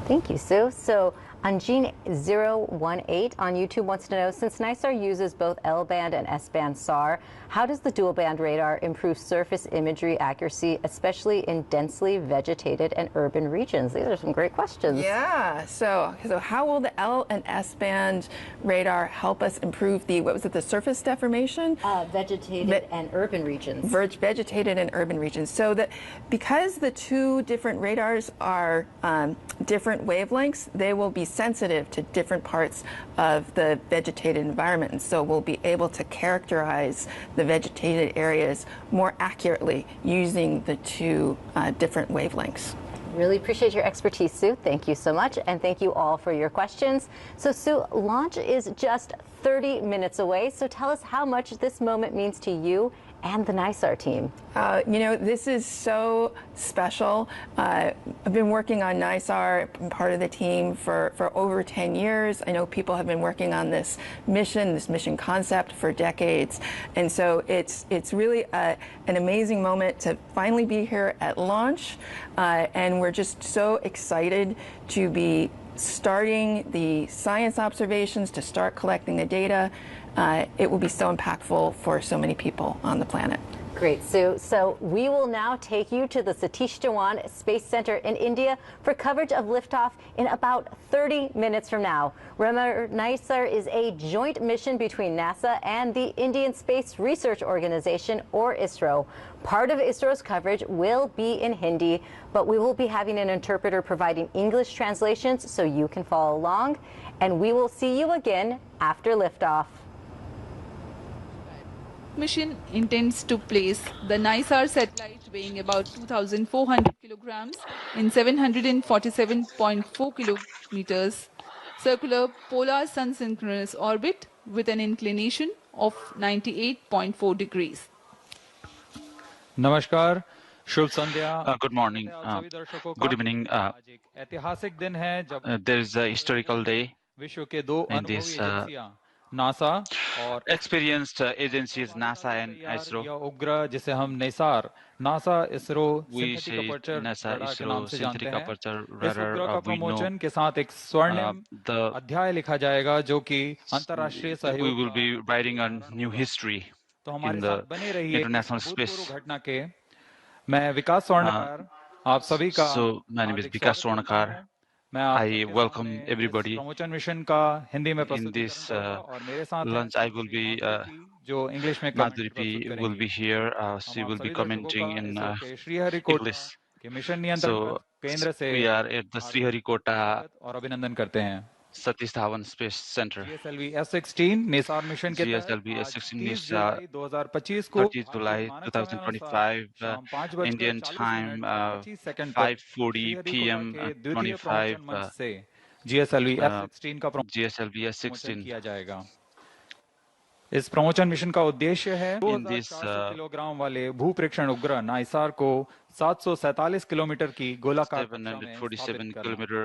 [SPEAKER 2] Thank you, Sue. So Gene018 on YouTube wants to know, since NISAR uses both L-band and S-band SAR, how does the dual-band radar improve surface imagery accuracy, especially in densely vegetated and urban regions? These are some great questions.
[SPEAKER 3] Yeah, so how will the L and S-band radar help us improve the surface deformation?
[SPEAKER 2] Vegetated and urban regions.
[SPEAKER 3] Vegetated and urban regions. So that because the two different radars are different wavelengths, they will be sensitive to different parts of the vegetated environment, and so we'll be able to characterize the vegetated areas more accurately using the two different wavelengths.
[SPEAKER 2] Really appreciate your expertise, Sue. Thank you so much, and thank you all for your questions. So Sue, launch is just 30 minutes away, so tell us how much this moment means to you and the NISAR team?
[SPEAKER 3] You know, this is so special. I've been working on NISAR, been part of the team for over 10 years. I know people have been working on this mission concept for decades. And so it's really an amazing moment to finally be here at launch. And we're just so excited to be starting the science observations, to start collecting the data. It will be so impactful for so many people on the planet.
[SPEAKER 2] Great, Sue. So we will now take you to the Satish Dhawan Space Center in India for coverage of liftoff in about 30 minutes from now. Remember, NISAR is a joint mission between NASA and the Indian Space Research Organization, or ISRO. Part of ISRO's coverage will be in Hindi, but we will be having an interpreter providing English translations so you can follow along. And we will see you again after liftoff.
[SPEAKER 21] Mission intends to place the NISAR satellite weighing about 2,400 kilograms in 747.4 kilometers circular polar sun-synchronous orbit with an inclination of 98.4 degrees.
[SPEAKER 22] Namaskar, Shubh Sandhya.
[SPEAKER 23] Good morning, good evening. There is a historical day in this
[SPEAKER 22] NASA
[SPEAKER 23] experienced agencies NASA and ISRO.
[SPEAKER 22] उपग्रह जिसे हम NISAR, NASA-ISRO
[SPEAKER 23] We
[SPEAKER 22] Synthetic
[SPEAKER 23] say
[SPEAKER 22] Aperture Radar के नाम
[SPEAKER 23] NASA-ISRO
[SPEAKER 22] से जानते
[SPEAKER 23] Synthetic
[SPEAKER 22] हैं।
[SPEAKER 23] Aperture
[SPEAKER 22] इस
[SPEAKER 23] Radar.
[SPEAKER 22] उपग्रह का
[SPEAKER 23] We know
[SPEAKER 22] प्रमोशन के साथ एक स्वर्णिम
[SPEAKER 23] the
[SPEAKER 22] अध्याय लिखा जाएगा जो कि अंतर्राष्ट्रीय
[SPEAKER 23] we
[SPEAKER 22] सहयोग
[SPEAKER 23] will be writing a new history
[SPEAKER 22] तो हमारे
[SPEAKER 23] in
[SPEAKER 22] साथ
[SPEAKER 23] the
[SPEAKER 22] बने रहिए
[SPEAKER 23] international
[SPEAKER 22] इस
[SPEAKER 23] space.
[SPEAKER 22] अभूतपूर्व घटना के। मैं विकास स्वर्णकार आप सभी का
[SPEAKER 23] So my name is
[SPEAKER 22] Hardik
[SPEAKER 23] Vikas
[SPEAKER 22] स्वागत करता
[SPEAKER 23] Swarnakar.
[SPEAKER 22] हूं। मैं आप
[SPEAKER 23] I
[SPEAKER 22] सबके
[SPEAKER 23] welcome
[SPEAKER 22] सामने इस
[SPEAKER 23] everybody
[SPEAKER 22] प्रमोशन मिशन का हिंदी में
[SPEAKER 23] in
[SPEAKER 22] प्रस्तुतिकरण
[SPEAKER 23] this
[SPEAKER 22] करूंगा और मेरे साथ हैं
[SPEAKER 23] lunch. I will be
[SPEAKER 22] जो इंग्लिश में कमेंट प्रस्तुत
[SPEAKER 23] Madhuri will
[SPEAKER 22] करेंगी।
[SPEAKER 23] be here.
[SPEAKER 22] हम
[SPEAKER 23] She
[SPEAKER 22] आप
[SPEAKER 23] will be
[SPEAKER 22] सभी दर्शकों
[SPEAKER 23] commenting
[SPEAKER 22] का
[SPEAKER 23] in
[SPEAKER 22] इसरो के श्रीहरिकोटा
[SPEAKER 23] English.
[SPEAKER 22] के मिशन नियंत्रण
[SPEAKER 23] So
[SPEAKER 22] केंद्र से
[SPEAKER 23] we are at the
[SPEAKER 22] Hardik
[SPEAKER 23] Sriharikota
[SPEAKER 22] स्वागत और अभिनंदन करते हैं।
[SPEAKER 23] Satish Dhawan Space Center.
[SPEAKER 22] GSLV S16 Nisar mission के तहत
[SPEAKER 23] GSLV
[SPEAKER 22] आज
[SPEAKER 23] S16
[SPEAKER 22] 30
[SPEAKER 23] is
[SPEAKER 22] जुलाई 2025 को
[SPEAKER 23] 30th
[SPEAKER 22] भारतीय
[SPEAKER 23] July
[SPEAKER 22] मानक समय अनुसार
[SPEAKER 23] 2025,
[SPEAKER 22] शाम 5:40
[SPEAKER 23] Indian time,
[SPEAKER 22] और 25 पर
[SPEAKER 23] 5:40
[SPEAKER 22] श्रीहरिकोटा
[SPEAKER 23] p.m.
[SPEAKER 22] के द्वितीय
[SPEAKER 23] 25
[SPEAKER 22] प्रमोशन मंच से GSLV S16 का
[SPEAKER 23] GSLV
[SPEAKER 22] प्रमोशन
[SPEAKER 23] S16.
[SPEAKER 22] किया जाएगा। इस प्रमोशन मिशन का उद्देश्य है
[SPEAKER 23] In this
[SPEAKER 22] 2400 किलोग्राम वाले भूप्रेक्षण उपग्रह नाइसार को 747 किलोमीटर की गोलाकार कक्षा में स्थापित
[SPEAKER 23] 747
[SPEAKER 22] करना।
[SPEAKER 23] kilometer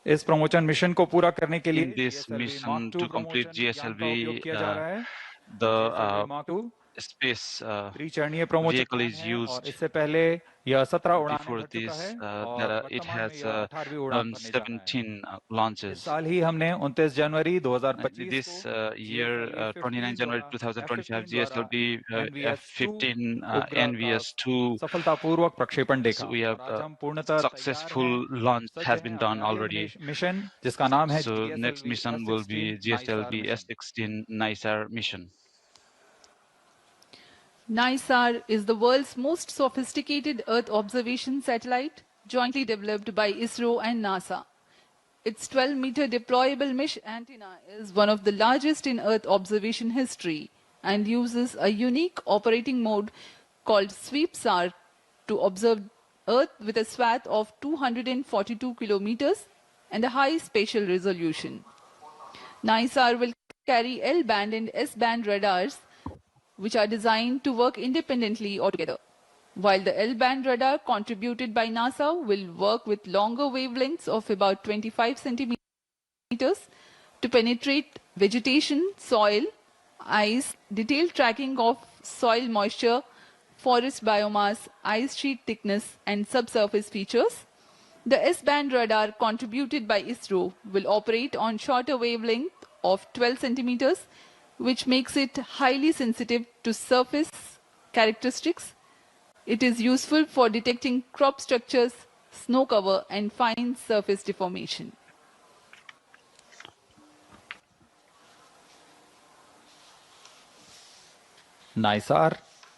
[SPEAKER 22] इस प्रमोशन मिशन को पूरा करने के लिए
[SPEAKER 23] in this
[SPEAKER 22] GSLV
[SPEAKER 23] mission
[SPEAKER 22] Mark II
[SPEAKER 23] to complete
[SPEAKER 22] promotion यान का उपयोग
[SPEAKER 23] GSLV,
[SPEAKER 22] किया जा रहा है।
[SPEAKER 23] the
[SPEAKER 22] GSLV Mark II
[SPEAKER 23] space
[SPEAKER 22] त्रिचरणीय प्रमोशन
[SPEAKER 23] vehicle
[SPEAKER 22] यान
[SPEAKER 23] is
[SPEAKER 22] है और
[SPEAKER 23] used.
[SPEAKER 22] इससे पहले यह 17 उड़ानें
[SPEAKER 23] Before
[SPEAKER 22] भर चुका
[SPEAKER 23] this,
[SPEAKER 22] है
[SPEAKER 23] it
[SPEAKER 22] और वर्तमान में
[SPEAKER 23] has
[SPEAKER 22] यह 18वीं उड़ान
[SPEAKER 23] done
[SPEAKER 22] भरने जा रहा है।
[SPEAKER 23] 17
[SPEAKER 22] इस
[SPEAKER 23] launches.
[SPEAKER 22] साल ही हमने 29 जनवरी 2025
[SPEAKER 23] This
[SPEAKER 22] को
[SPEAKER 23] year,
[SPEAKER 22] GSLV
[SPEAKER 23] 29 January
[SPEAKER 22] द्वारा
[SPEAKER 23] 2025,
[SPEAKER 22] F-15 द्वारा
[SPEAKER 23] GSLV
[SPEAKER 22] NVS-2
[SPEAKER 23] F-15
[SPEAKER 22] उपग्रह का
[SPEAKER 23] NVS-2.
[SPEAKER 22] सफलतापूर्वक प्रक्षेपण देखा
[SPEAKER 23] So we have
[SPEAKER 22] और आज हम पूर्णतः तैयार
[SPEAKER 23] successful
[SPEAKER 22] हैं
[SPEAKER 23] launch
[SPEAKER 22] सज्ज
[SPEAKER 23] has
[SPEAKER 22] हैं
[SPEAKER 23] been
[SPEAKER 22] अपने
[SPEAKER 23] done
[SPEAKER 22] अगले
[SPEAKER 23] already.
[SPEAKER 22] मिशन जिसका नाम है
[SPEAKER 23] So next
[SPEAKER 22] GSLV
[SPEAKER 23] mission will be
[SPEAKER 22] S16 NISAR
[SPEAKER 23] GSLV
[SPEAKER 22] mission.
[SPEAKER 23] S16 NISAR mission.
[SPEAKER 21] NISAR is the world's most sophisticated Earth observation satellite, jointly developed by ISRO and NASA. Its 12-meter deployable mesh antenna is one of the largest in Earth observation history and uses a unique operating mode called SweepSAR to observe Earth with a swath of 242 kilometers and a high spatial resolution. NISAR will carry L-band and S-band radars, which are designed to work independently or together. While the L-band radar contributed by NASA will work with longer wavelengths of about 25 centimeters to penetrate vegetation, soil, ice, detailed tracking of soil moisture, forest biomass, ice sheet thickness, and subsurface features. The S-band radar contributed by ISRO will operate on shorter wavelength of 12 centimeters, which makes it highly sensitive to surface characteristics. It is useful for detecting crop structures, snow cover, and fine surface deformation.
[SPEAKER 22] NISAR,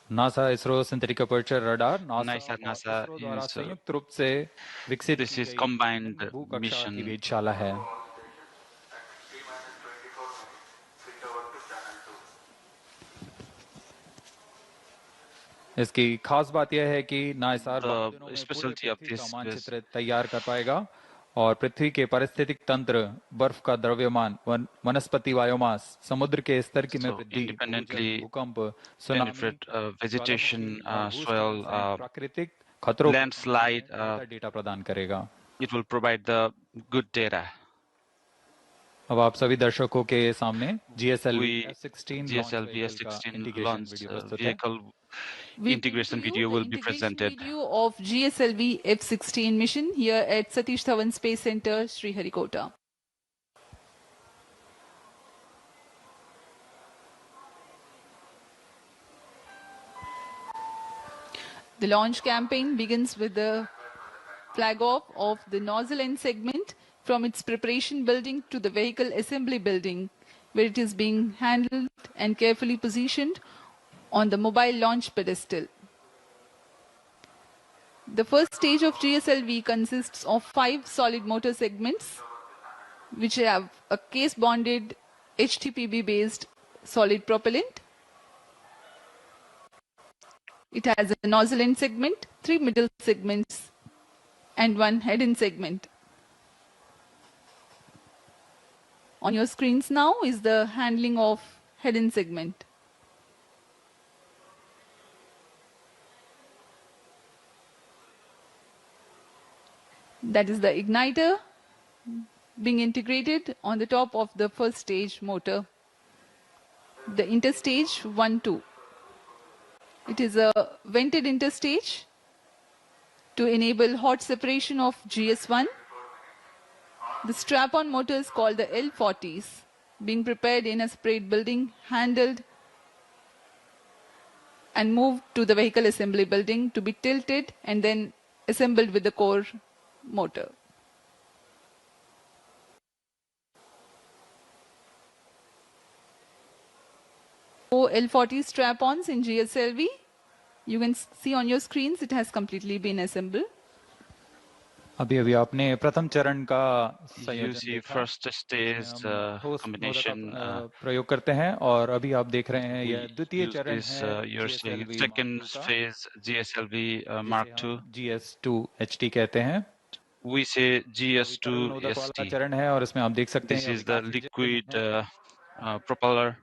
[SPEAKER 22] NASA-ISRO Synthetic Aperture Radar,
[SPEAKER 23] NISAR
[SPEAKER 22] ISRO द्वारा
[SPEAKER 23] is
[SPEAKER 22] संयुक्त रूप से विकसित
[SPEAKER 23] this
[SPEAKER 22] की
[SPEAKER 23] is
[SPEAKER 22] गई
[SPEAKER 23] combined
[SPEAKER 22] भूकक्षा
[SPEAKER 23] mission.
[SPEAKER 22] की वेधशाला है। इसकी खास बात यह है कि नाइसार
[SPEAKER 23] The specialty of this
[SPEAKER 22] का मानचित्र तैयार कर पाएगा और पृथ्वी के पारिस्थितिक तंत्र, बर्फ का द्रव्यमान, वनस्पति बायोमास, समुद्र के स्तर की में वृद्धि,
[SPEAKER 23] independently
[SPEAKER 22] भूकंप,
[SPEAKER 23] penetrate
[SPEAKER 22] सुनामी,
[SPEAKER 23] vegetation, soil,
[SPEAKER 22] प्राकृतिक खतरों
[SPEAKER 23] landslide.
[SPEAKER 22] डेटा प्रदान करेगा.
[SPEAKER 23] It will provide the good data.
[SPEAKER 22] अब आप सभी दर्शकों के सामने GSLV
[SPEAKER 23] GSLV F-16 launch vehicle integration video will be presented.
[SPEAKER 21] Video of GSLV F-16 mission here at Satish Dhawan Space Center, Sriharikota. The launch campaign begins with the flag off of the nozzle end segment from its preparation building to the vehicle assembly building, where it is being handled and carefully positioned on the mobile launch pedestal. The first stage of GSLV consists of 5 solid motor segments, which have a case-bonded HTPB-based solid propellant. It has a nozzle end segment, 3 middle segments, and 1 head end segment. On your screens now is the handling of head end segment. That is the igniter being integrated on the top of the first stage motor, the interstage 1-2. It is a vented interstage to enable hot separation of GS1. The strap-on motor is called the L40s, being prepared in a separate building, handled and moved to the vehicle assembly building to be tilted and then assembled with the core motor. L40 strap-ons in GSLV. You can see on your screens it has completely been assembled.
[SPEAKER 22] अभी आपने प्रथम चरण का
[SPEAKER 23] You see first stage combination.
[SPEAKER 22] प्रयोग करते हैं और अभी आप देख रहे हैं यह द्वितीय चरण है.
[SPEAKER 23] You're seeing second phase GSLV Mark II.
[SPEAKER 22] GS2 HT कहते हैं.
[SPEAKER 23] We say GS2 ST.
[SPEAKER 22] चरण है और इसमें आप देख सकते हैं.
[SPEAKER 23] This is the liquid propeller.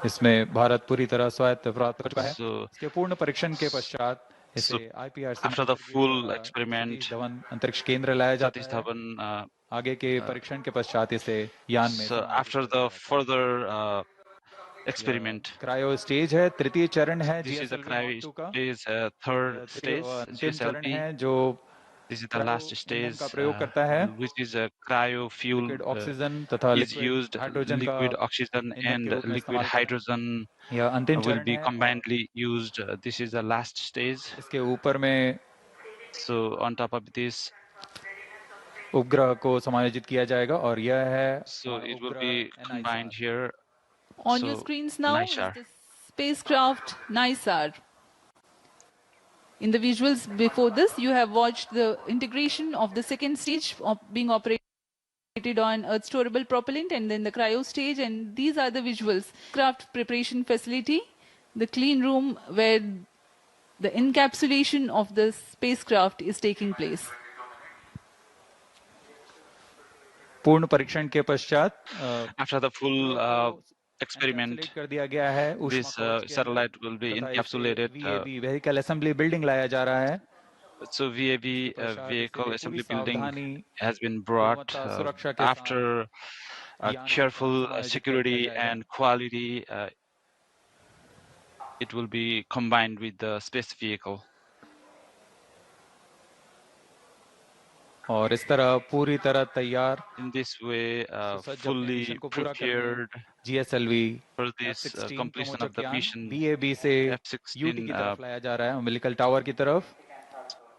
[SPEAKER 22] इसमें भारत पूरी तरह स्वायत्त प्राप्त कर चुका है. इसके पूर्ण परीक्षण के पश्चात इसे IPRC
[SPEAKER 23] after the full experiment
[SPEAKER 22] अंतरिक्ष केंद्र लाया जाता है. आगे के परीक्षण के पश्चात इसे यान में.
[SPEAKER 23] So after the further experiment,
[SPEAKER 22] cryo stage है, तृतीय चरण है.
[SPEAKER 23] This is the cryo stage, third stage
[SPEAKER 22] चरण है जो
[SPEAKER 23] this is the last stage,
[SPEAKER 22] का प्रयोग करता है,
[SPEAKER 23] which is a cryo fuel
[SPEAKER 22] oxygen तथा
[SPEAKER 23] is used. Liquid oxygen and liquid hydrogen will be combinedly used. This is the last stage.
[SPEAKER 22] इसके ऊपर में
[SPEAKER 23] so on top of this
[SPEAKER 22] उपग्रह को समायोजित किया जाएगा और यह है.
[SPEAKER 23] So it will be combined here.
[SPEAKER 21] On your screens now is the spacecraft NISAR. In the visuals before this, you have watched the integration of the second stage of being operated on Earth storable propellant and then the cryo stage, and these are the visuals. Craft preparation facility, the clean room where the encapsulation of the spacecraft is taking place.
[SPEAKER 22] पूर्ण परीक्षण के पश्चात
[SPEAKER 23] after the full experiment, this satellite will be encapsulated.
[SPEAKER 22] Vehicle assembly building लाया जा रहा है.
[SPEAKER 23] So VAB vehicle assembly building has been brought after careful security and quality. It will be combined with the space vehicle.
[SPEAKER 22] और इस तरह पूरी तरह तैयार.
[SPEAKER 23] In this way, fully prepared
[SPEAKER 22] GSLV
[SPEAKER 23] for this completion of the mission.
[SPEAKER 22] BAB से UT की तरफ लाया जा रहा है, umbilical tower की तरफ.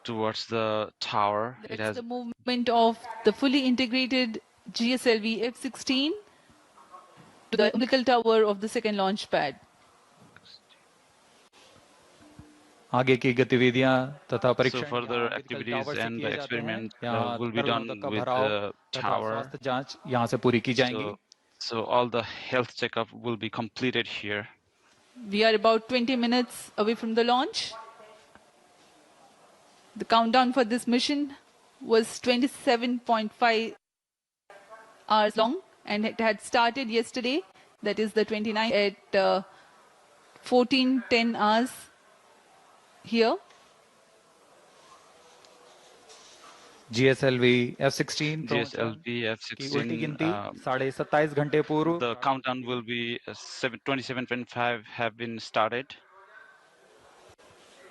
[SPEAKER 23] Towards the tower.
[SPEAKER 21] That's it has the movement of the fully integrated GSLV F-16 to the umbilical tower of the second launch pad.
[SPEAKER 22] आगे की गतिविधियां तथा परीक्षण.
[SPEAKER 23] So further activities and the experiment will be done with the tower.
[SPEAKER 22] जांच यहां से पूरी की जाएंगी.
[SPEAKER 23] So all the health checkup will be completed here.
[SPEAKER 21] We are about 20 minutes away from the launch. The countdown for this mission was 27.5 hours long, and it had started yesterday, that is the 29th, at 14:10 hours here.
[SPEAKER 22] GSLV F-16
[SPEAKER 23] GSLV
[SPEAKER 22] की उल्टी
[SPEAKER 23] F-16
[SPEAKER 22] गिनती 27.5 घंटे पूर्व
[SPEAKER 23] the countdown will be 27.5 have been started.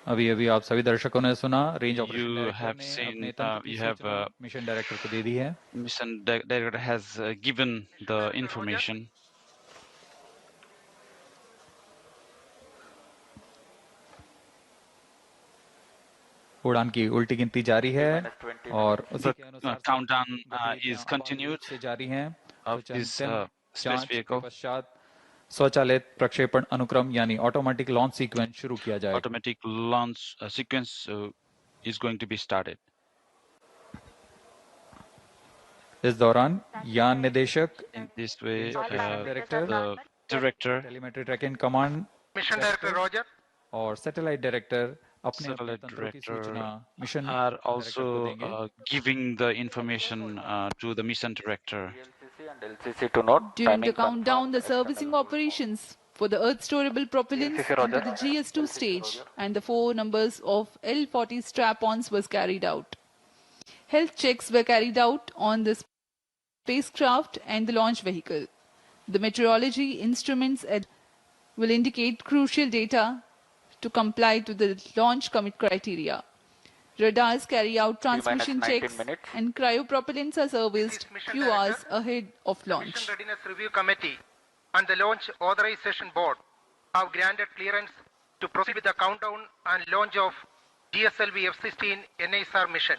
[SPEAKER 22] अभी अभी आप सभी दर्शकों ने सुना range operation
[SPEAKER 23] You
[SPEAKER 22] director
[SPEAKER 23] have
[SPEAKER 22] ने
[SPEAKER 23] seen,
[SPEAKER 22] अपने तंत्र की
[SPEAKER 23] you have
[SPEAKER 22] सूचना मिशन डायरेक्टर को दे दी है.
[SPEAKER 23] mission director has given the information.
[SPEAKER 22] उड़ान की उल्टी गिनती जारी है और उसी
[SPEAKER 23] The
[SPEAKER 22] के अनुसार
[SPEAKER 23] countdown is
[SPEAKER 22] गतिविधियां
[SPEAKER 23] continued
[SPEAKER 22] से जारी हैं.
[SPEAKER 23] of this space
[SPEAKER 22] जांच के
[SPEAKER 23] vehicle.
[SPEAKER 22] पश्चात स्वचालित प्रक्षेपण अनुक्रम यानी ऑटोमेटिक लॉन्च सीक्वेंस शुरू किया जाएगा.
[SPEAKER 23] Automatic launch sequence is going to be started.
[SPEAKER 22] इस दौरान यान निदेशक
[SPEAKER 23] In this way,
[SPEAKER 22] director
[SPEAKER 23] the director,
[SPEAKER 22] telemetry tracking command
[SPEAKER 1] mission director Roger
[SPEAKER 22] और सैटेलाइट डायरेक्टर अपने
[SPEAKER 23] satellite
[SPEAKER 22] तंत्रों की सूचना
[SPEAKER 23] director
[SPEAKER 22] mission
[SPEAKER 23] are also giving the information to the mission director.
[SPEAKER 21] During the countdown, the servicing operations for the Earth storable propellants into the GS2 stage and the 4 numbers of L40 strap-ons was carried out. Health checks were carried out on the spacecraft and the launch vehicle. The meteorology instruments will indicate crucial data to comply to the launch commit criteria. Radars carry out transmission checks and cryopropellants are serviced few hours ahead of launch.
[SPEAKER 1] Mission Readiness Review Committee and the Launch Authorization Board have granted clearance to proceed with the countdown and launch of GSLV F-16 NISAR mission.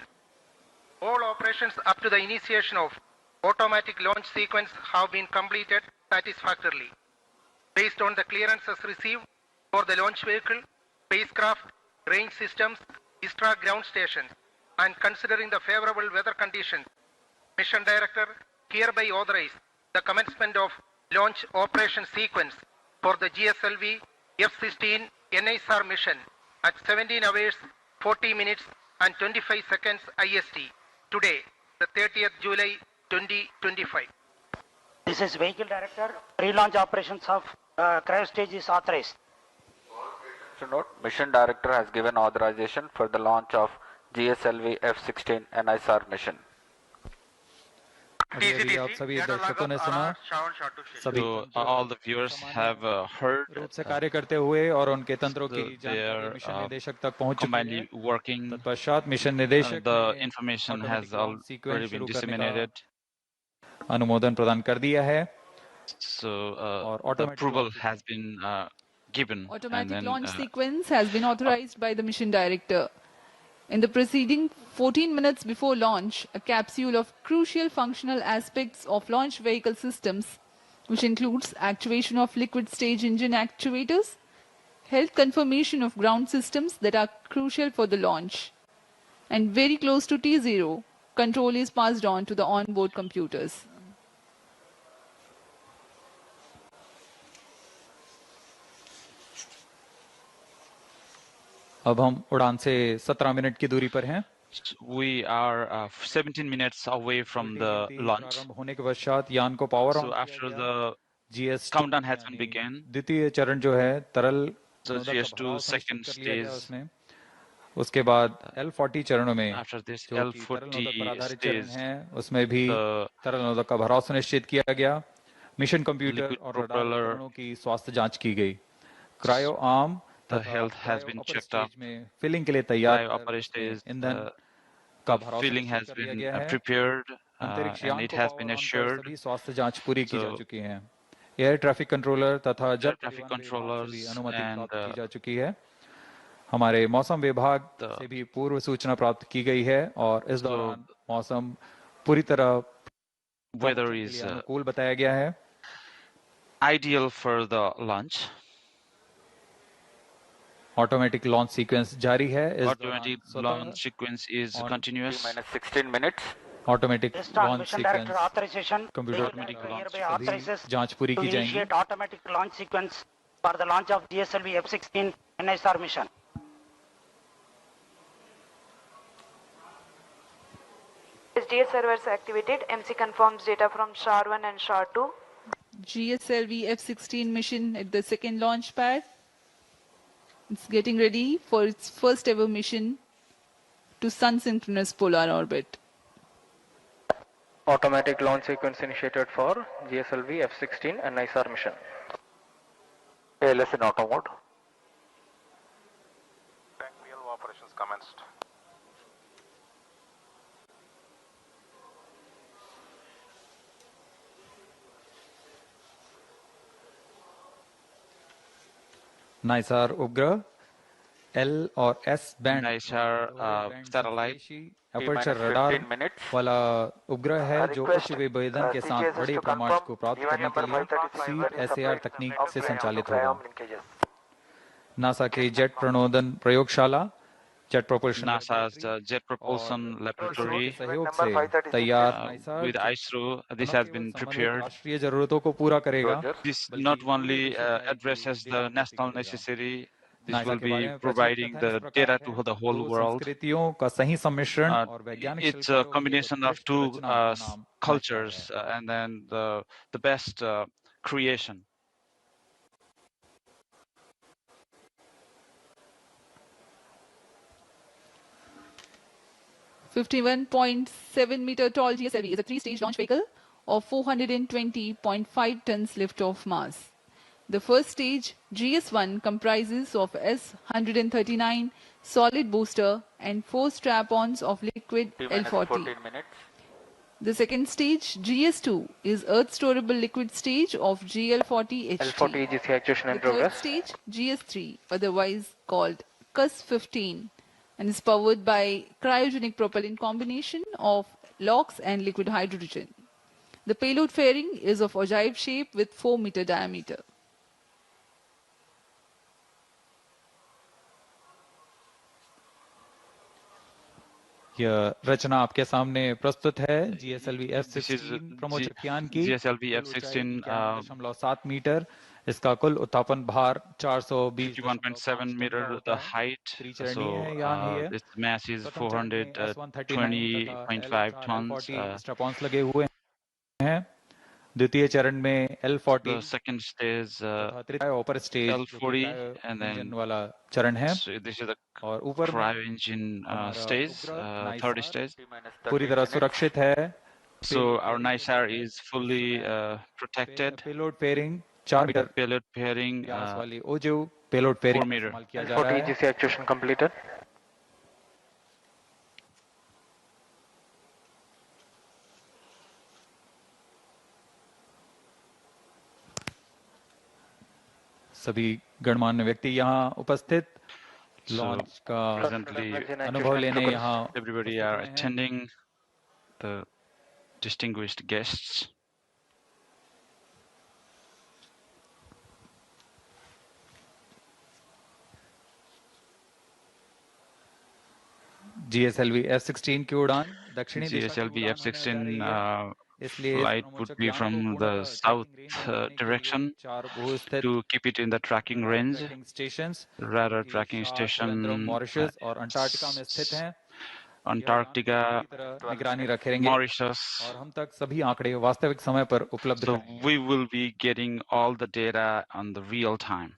[SPEAKER 1] All operations up to the initiation of automatic launch sequence have been completed satisfactorily. Based on the clearances received for the launch vehicle, spacecraft, range systems, ISRO ground stations, and considering the favorable weather conditions, Mission Director hereby authorized the commencement of launch operation sequence for the GSLV F-16 NISAR mission at 17 hours, 40 minutes and 25 seconds IST today, the 30th July 2025.
[SPEAKER 4] This is Vehicle Director. Pre-launch operations of cryo stage is authorized.
[SPEAKER 5] To note, Mission Director has given authorization for the launch of GSLV F-16 NISAR mission.
[SPEAKER 22] अभी आप सभी दर्शकों ने सुना सभी
[SPEAKER 23] all the viewers have heard
[SPEAKER 22] रूप से कार्य करते हुए और उनके तंत्रों की जानकारी मिशन निदेशक तक पहुंच चुकी है.
[SPEAKER 23] working.
[SPEAKER 22] तत्पश्चात मिशन निदेशक
[SPEAKER 23] The information has already been disseminated.
[SPEAKER 22] अनुमोदन प्रदान कर दिया है.
[SPEAKER 23] So the approval has been given.
[SPEAKER 21] Automatic launch sequence has been authorized by the mission director. In the preceding 14 minutes before launch, a capsule of crucial functional aspects of launch vehicle systems, which includes actuation of liquid stage engine actuators, health confirmation of ground systems that are crucial for the launch, and very close to T0, control is passed on to the onboard computers.
[SPEAKER 22] अब हम उड़ान से 17 minute की दूरी पर हैं.
[SPEAKER 23] We are 17 minutes away from the launch.
[SPEAKER 22] होने के पश्चात यान को power
[SPEAKER 23] So after the countdown has been begun,
[SPEAKER 22] द्वितीय चरण जो है तरल
[SPEAKER 23] the GS2 second stage.
[SPEAKER 22] उसके बाद L40 चरणों में
[SPEAKER 23] after this
[SPEAKER 22] जो कि तरल
[SPEAKER 23] L40
[SPEAKER 22] नोदक पर आधारित
[SPEAKER 23] stage,
[SPEAKER 22] चरण है उसमें भी तरल नोदक का भराव सुनिश्चित किया गया. मिशन कंप्यूटर और रडार उपकरणों की स्वास्थ्य जांच की गई. Cryo arm
[SPEAKER 23] the health has been checked up.
[SPEAKER 22] Filling के लिए तैयार
[SPEAKER 23] ईंधन
[SPEAKER 22] का भराव
[SPEAKER 23] filling has been prepared and it has been assured.
[SPEAKER 22] सभी स्वास्थ्य जांच पूरी की जा चुकी है. एयर ट्रैफिक कंट्रोलर तथा जल
[SPEAKER 23] traffic controllers
[SPEAKER 22] अनुमति
[SPEAKER 23] and
[SPEAKER 22] प्राप्त की जा चुकी है. हमारे मौसम विभाग से भी पूर्व सूचना प्राप्त की गई है और इस दौरान मौसम पूरी तरह
[SPEAKER 23] weather is
[SPEAKER 22] अनुकूल बताया गया है.
[SPEAKER 23] Ideal for the launch.
[SPEAKER 22] Automatic launch sequence जारी है.
[SPEAKER 23] Automatic launch sequence is continuous.
[SPEAKER 5] -16 minutes.
[SPEAKER 22] Automatic launch
[SPEAKER 4] Mission Director
[SPEAKER 22] sequence
[SPEAKER 4] authorization.
[SPEAKER 22] Computer
[SPEAKER 4] Hereby authorizes
[SPEAKER 22] जांच पूरी
[SPEAKER 4] to
[SPEAKER 22] की जाएगी.
[SPEAKER 4] initiate automatic launch sequence for the launch of GSLV F-16 NISAR mission.
[SPEAKER 6] GS servers activated. MC confirms data from SHAR-1 and SHAR-2.
[SPEAKER 21] GSLV F-16 mission at the second launch pad. It's getting ready for its first ever mission to sun-synchronous polar orbit.
[SPEAKER 1] Automatic launch sequence initiated for GSLV F-16 and NISAR mission.
[SPEAKER 5] ALS in auto mode.
[SPEAKER 7] Tank PLO operations commenced.
[SPEAKER 22] NISAR उपग्रह L और S band
[SPEAKER 23] NISAR satellite
[SPEAKER 22] aperture radar वाला उपग्रह है जो उच्च विभेदन के साथ बड़े प्रमाण को प्राप्त करने के लिए CSAR तकनीक से संचालित होगा। नासा के जेट प्रणोदन प्रयोगशाला
[SPEAKER 23] NASA's Jet Propulsion Laboratory with ISRO. This has been prepared. This not only addresses the national necessity, this will be providing the data to the whole world. It's a combination of two cultures and then the best creation.
[SPEAKER 21] 51.7-meter tall GSLV is a three-stage launch vehicle of 420.5 tons liftoff mass. The first stage, GS1, comprises of S-139 solid booster and 4 strap-ons of liquid L40. The second stage, GS2, is Earth-storable liquid stage of GL40HT.
[SPEAKER 1] L40 EGC actuation in
[SPEAKER 21] the third
[SPEAKER 1] progress.
[SPEAKER 21] stage, GS3, otherwise called CUS-15, and is powered by cryogenic propellant combination of LOX and liquid hydrogen. The payload fairing is of ogive shape with 4-meter diameter.
[SPEAKER 22] यह रचना आपके सामने प्रस्तुत है GSLV F-16 प्रमोचकयान की
[SPEAKER 23] GSLV F-16
[SPEAKER 22] 7 metre इसका कुल उत्थापन भार
[SPEAKER 23] 51.7 meter the height, so its mass is 420.5 tons.
[SPEAKER 22] स्ट्रैप-ऑन्स लगे हुए हैं। द्वितीय चरण में L40
[SPEAKER 23] the second stage
[SPEAKER 22] ऊपर स्टेज
[SPEAKER 23] L40 and then
[SPEAKER 22] वाला चरण है
[SPEAKER 23] so this is the
[SPEAKER 22] और ऊपर
[SPEAKER 23] cryo engine stage, third stage.
[SPEAKER 22] पूरी तरह सुरक्षित है।
[SPEAKER 7] So our NISAR is fully protected.
[SPEAKER 22] Payload pairing 4 metre
[SPEAKER 23] payload pairing
[SPEAKER 22] वाली ओजो payload pairing
[SPEAKER 23] 4 meter.
[SPEAKER 1] L40 EGC actuation completed.
[SPEAKER 22] सभी गणमान्य व्यक्ति यहाँ उपस्थित लॉन्च का अनुभव लेने यहाँ
[SPEAKER 23] everybody are attending, the distinguished guests.
[SPEAKER 22] GSLV F-16 की उड़ान दक्षिणी
[SPEAKER 23] GSLV F-16 flight would be from the south direction to keep it in the tracking range. Radar tracking station
[SPEAKER 22] Mauritius और अंटार्कटिका में स्थित हैं।
[SPEAKER 23] Antarctica,
[SPEAKER 22] निगरानी रखेंगे
[SPEAKER 23] Mauritius.
[SPEAKER 22] और हम तक सभी आंकड़े वास्तविक समय पर उपलब्ध
[SPEAKER 23] So we will be getting all the data on the real time.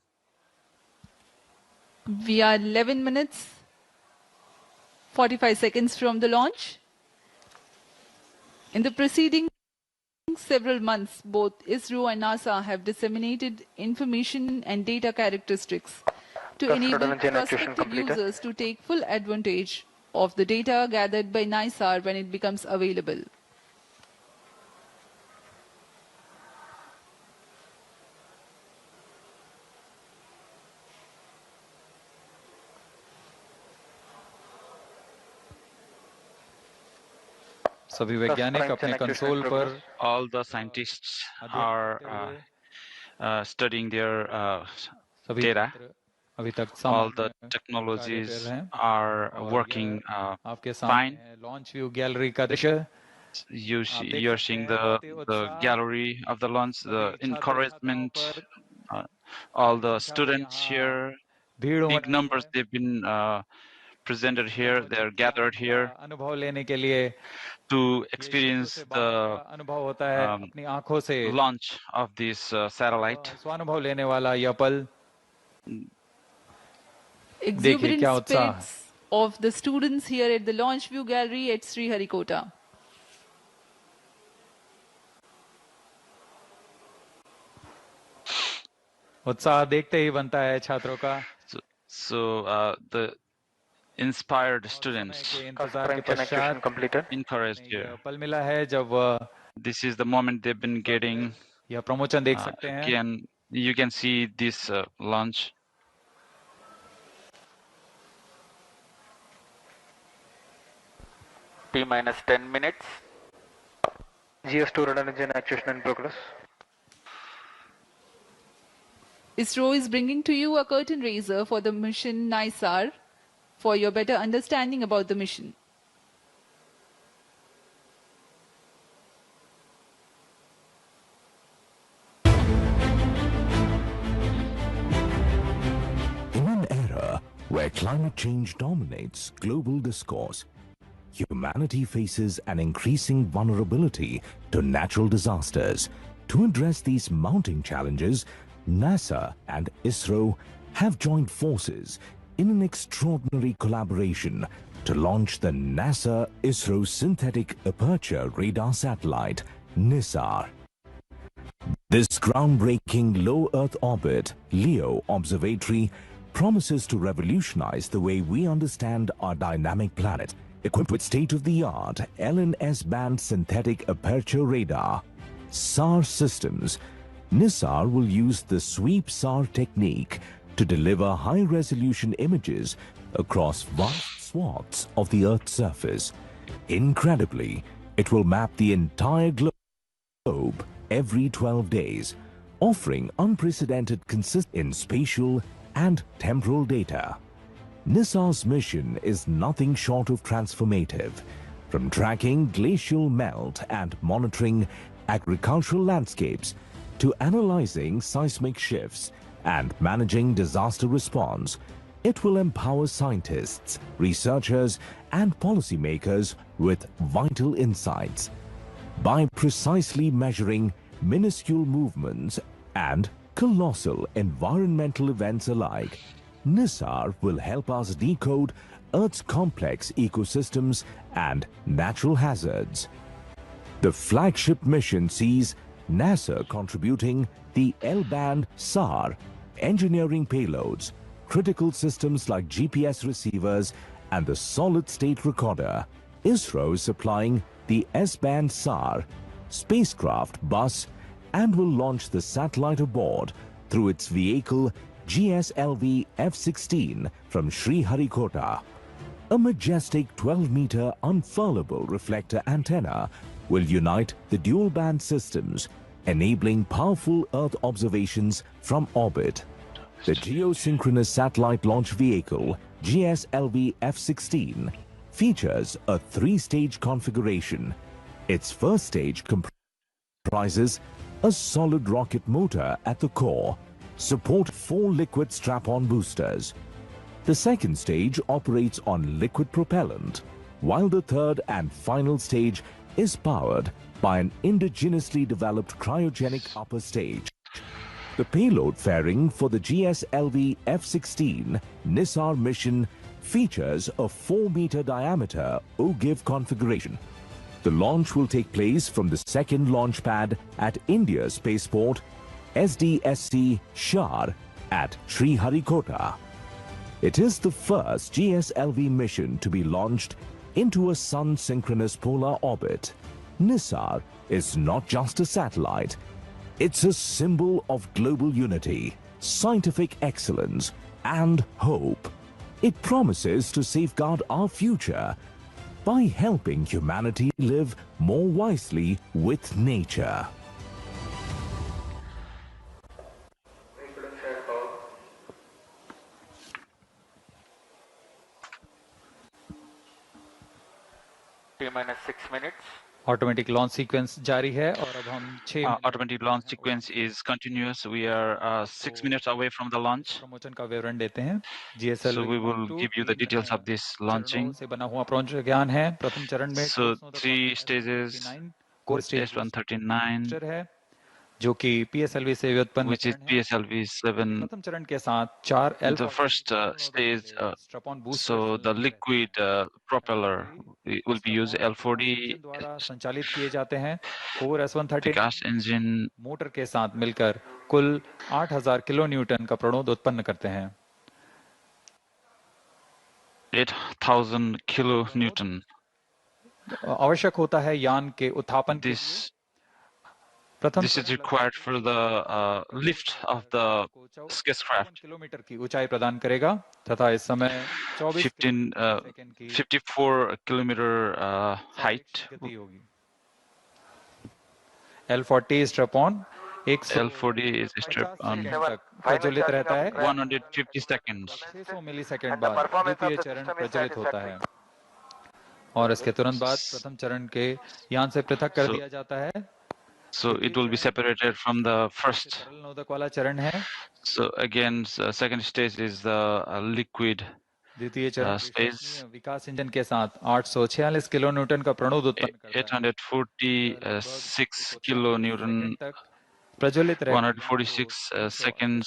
[SPEAKER 21] We are 11 minutes 45 seconds from the launch. In the preceding several months, both ISRO and NASA have disseminated information and data characteristics to enable prospective users to take full advantage of the data gathered by NISAR when it becomes available.
[SPEAKER 22] सभी वैज्ञानिक अपने console पर
[SPEAKER 23] all the scientists are studying their data.
[SPEAKER 22] अभी तक
[SPEAKER 23] all the technologies are working fine.
[SPEAKER 22] Launch view gallery का दृश्य
[SPEAKER 23] You're seeing the gallery of the launch, the encouragement, all the students here, big numbers they've been presented here, they are gathered here to experience the launch of this satellite.
[SPEAKER 21] Exuberant spirits of the students here at the Launch View Gallery at Sriharikota.
[SPEAKER 22] उत्साह देखते ही बनता है छात्रों का
[SPEAKER 23] So the inspired students encouraged here.
[SPEAKER 22] पल मिला है जब
[SPEAKER 23] This is the moment they've been getting.
[SPEAKER 22] यह प्रमोशन देख सकते हैं.
[SPEAKER 23] Again, you can see this launch.
[SPEAKER 5] T-minus 10 minutes.
[SPEAKER 1] GS2 radar engine actuation in progress.
[SPEAKER 21] ISRO is bringing to you a curtain raiser for the mission NISAR for your better understanding about the mission.
[SPEAKER 8] In an era where climate change dominates global discourse, humanity faces an increasing vulnerability to natural disasters. To address these mounting challenges, NASA and ISRO have joined forces in an extraordinary collaboration to launch the NASA-ISRO Synthetic Aperture Radar satellite, NISAR. This groundbreaking low Earth orbit LEO observatory promises to revolutionize the way we understand our dynamic planet. Equipped with state-of-the-art LNS-band synthetic aperture radar, SAR systems, NISAR will use the sweep SAR technique to deliver high-resolution images across vast swaths of the Earth's surface. Incredibly, it will map the entire globe every 12 days, offering unprecedented consistency in spatial and temporal data. NISAR's mission is nothing short of transformative, from tracking glacial melt and monitoring agricultural landscapes to analyzing seismic shifts and managing disaster response. It will empower scientists, researchers, and policymakers with vital insights. By precisely measuring minuscule movements and colossal environmental events alike, NISAR will help us decode Earth's complex ecosystems and natural hazards. The flagship mission sees NASA contributing the L-band SAR, engineering payloads, critical systems like GPS receivers, and the solid-state recorder. ISRO supplying the S-band SAR, spacecraft bus, and will launch the satellite aboard through its vehicle GSLV F-16 from Sriharikota. A majestic 12-meter unfurlable reflector antenna will unite the dual-band systems, enabling powerful Earth observations from orbit. The geosynchronous satellite launch vehicle, GSLV F-16, features a three-stage configuration. Its first stage comprises a solid rocket motor at the core, support 4 liquid strap-on boosters. The second stage operates on liquid propellant, while the third and final stage is powered by an indigenously developed cryogenic upper stage. The payload fairing for the GSLV F-16 NISAR mission features a 4-meter diameter OGIV configuration. The launch will take place from the second launch pad at India's spaceport, SDSC Shar at Sriharikota. It is the first GSLV mission to be launched into a sun-synchronous polar orbit. NISAR is not just a satellite, it's a symbol of global unity, scientific excellence, and hope. It promises to safeguard our future by helping humanity live more wisely with nature.
[SPEAKER 5] T-minus 6 minutes.
[SPEAKER 22] Automatic launch sequence जारी है और अब हम 6
[SPEAKER 23] automatic launch sequence is continuous. We are 6 minutes away from the launch.
[SPEAKER 22] Promotion का विवरण देते हैं GSLV
[SPEAKER 23] So we will give you the details of this launching.
[SPEAKER 22] से बना हुआ प्रज्ञान है। प्रथम चरण में
[SPEAKER 23] So 3 stages,
[SPEAKER 22] core stage
[SPEAKER 23] S139
[SPEAKER 22] है जो कि PSLV से व्युत्पन्न
[SPEAKER 23] which is PSLV 7.
[SPEAKER 22] प्रथम चरण के साथ 4
[SPEAKER 23] The first stage, so the liquid propeller will be used L40
[SPEAKER 22] द्वारा संचालित किए जाते हैं। Core S139
[SPEAKER 23] gas engine
[SPEAKER 22] motor के साथ मिलकर कुल 8000 किलो न्यूटन का प्रणोद उत्पन्न करते हैं।
[SPEAKER 23] 8000 किलो न्यूटन
[SPEAKER 22] आवश्यक होता है यान के उत्थापन के
[SPEAKER 23] लिए। This is required for the lift of the spacecraft.
[SPEAKER 22] Kilometre की ऊंचाई प्रदान करेगा तथा इस समय
[SPEAKER 23] 54 kilometer height.
[SPEAKER 22] L40 strap-on
[SPEAKER 23] L40 is strap-on
[SPEAKER 22] प्रज्वलित रहता है
[SPEAKER 23] 150 seconds.
[SPEAKER 22] 600 मिलीसेकंड बाद द्वितीय चरण प्रज्वलित होता है और इसके तुरंत बाद प्रथम चरण के यान से पृथक कर दिया जाता है।
[SPEAKER 23] So it will be separated from the first. So again, second stage is the liquid space.
[SPEAKER 22] Vikas engine के साथ 846 किलो न्यूटन का प्रणोद उत्पन्न करता है।
[SPEAKER 23] 846 kilo Newton, 146 seconds.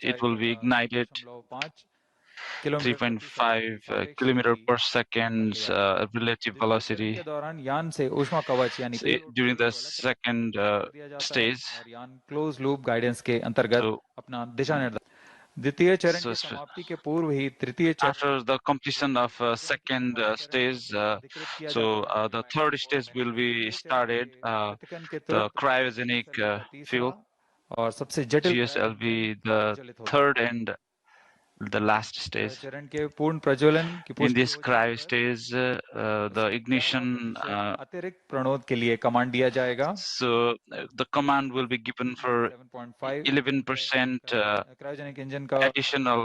[SPEAKER 23] It will be ignited. 3.5 kilometer per second relative velocity. During the second stage,
[SPEAKER 22] close loop guidance के अंतर्गत अपना दिशा निर्देश द्वितीय चरण की समाप्ति के पूर्व ही तृतीय चरण
[SPEAKER 23] after the completion of second stage, the third stage will be started. The cryogenic fuel
[SPEAKER 22] और सबसे जटिल
[SPEAKER 23] GSLV, the third and the last stage. In this cryo stage, the ignition
[SPEAKER 22] अतिरिक्त प्रणोद के लिए कमांड दिया जाएगा।
[SPEAKER 23] So the command will be given for 11%
[SPEAKER 22] cryogenic engine का
[SPEAKER 23] additional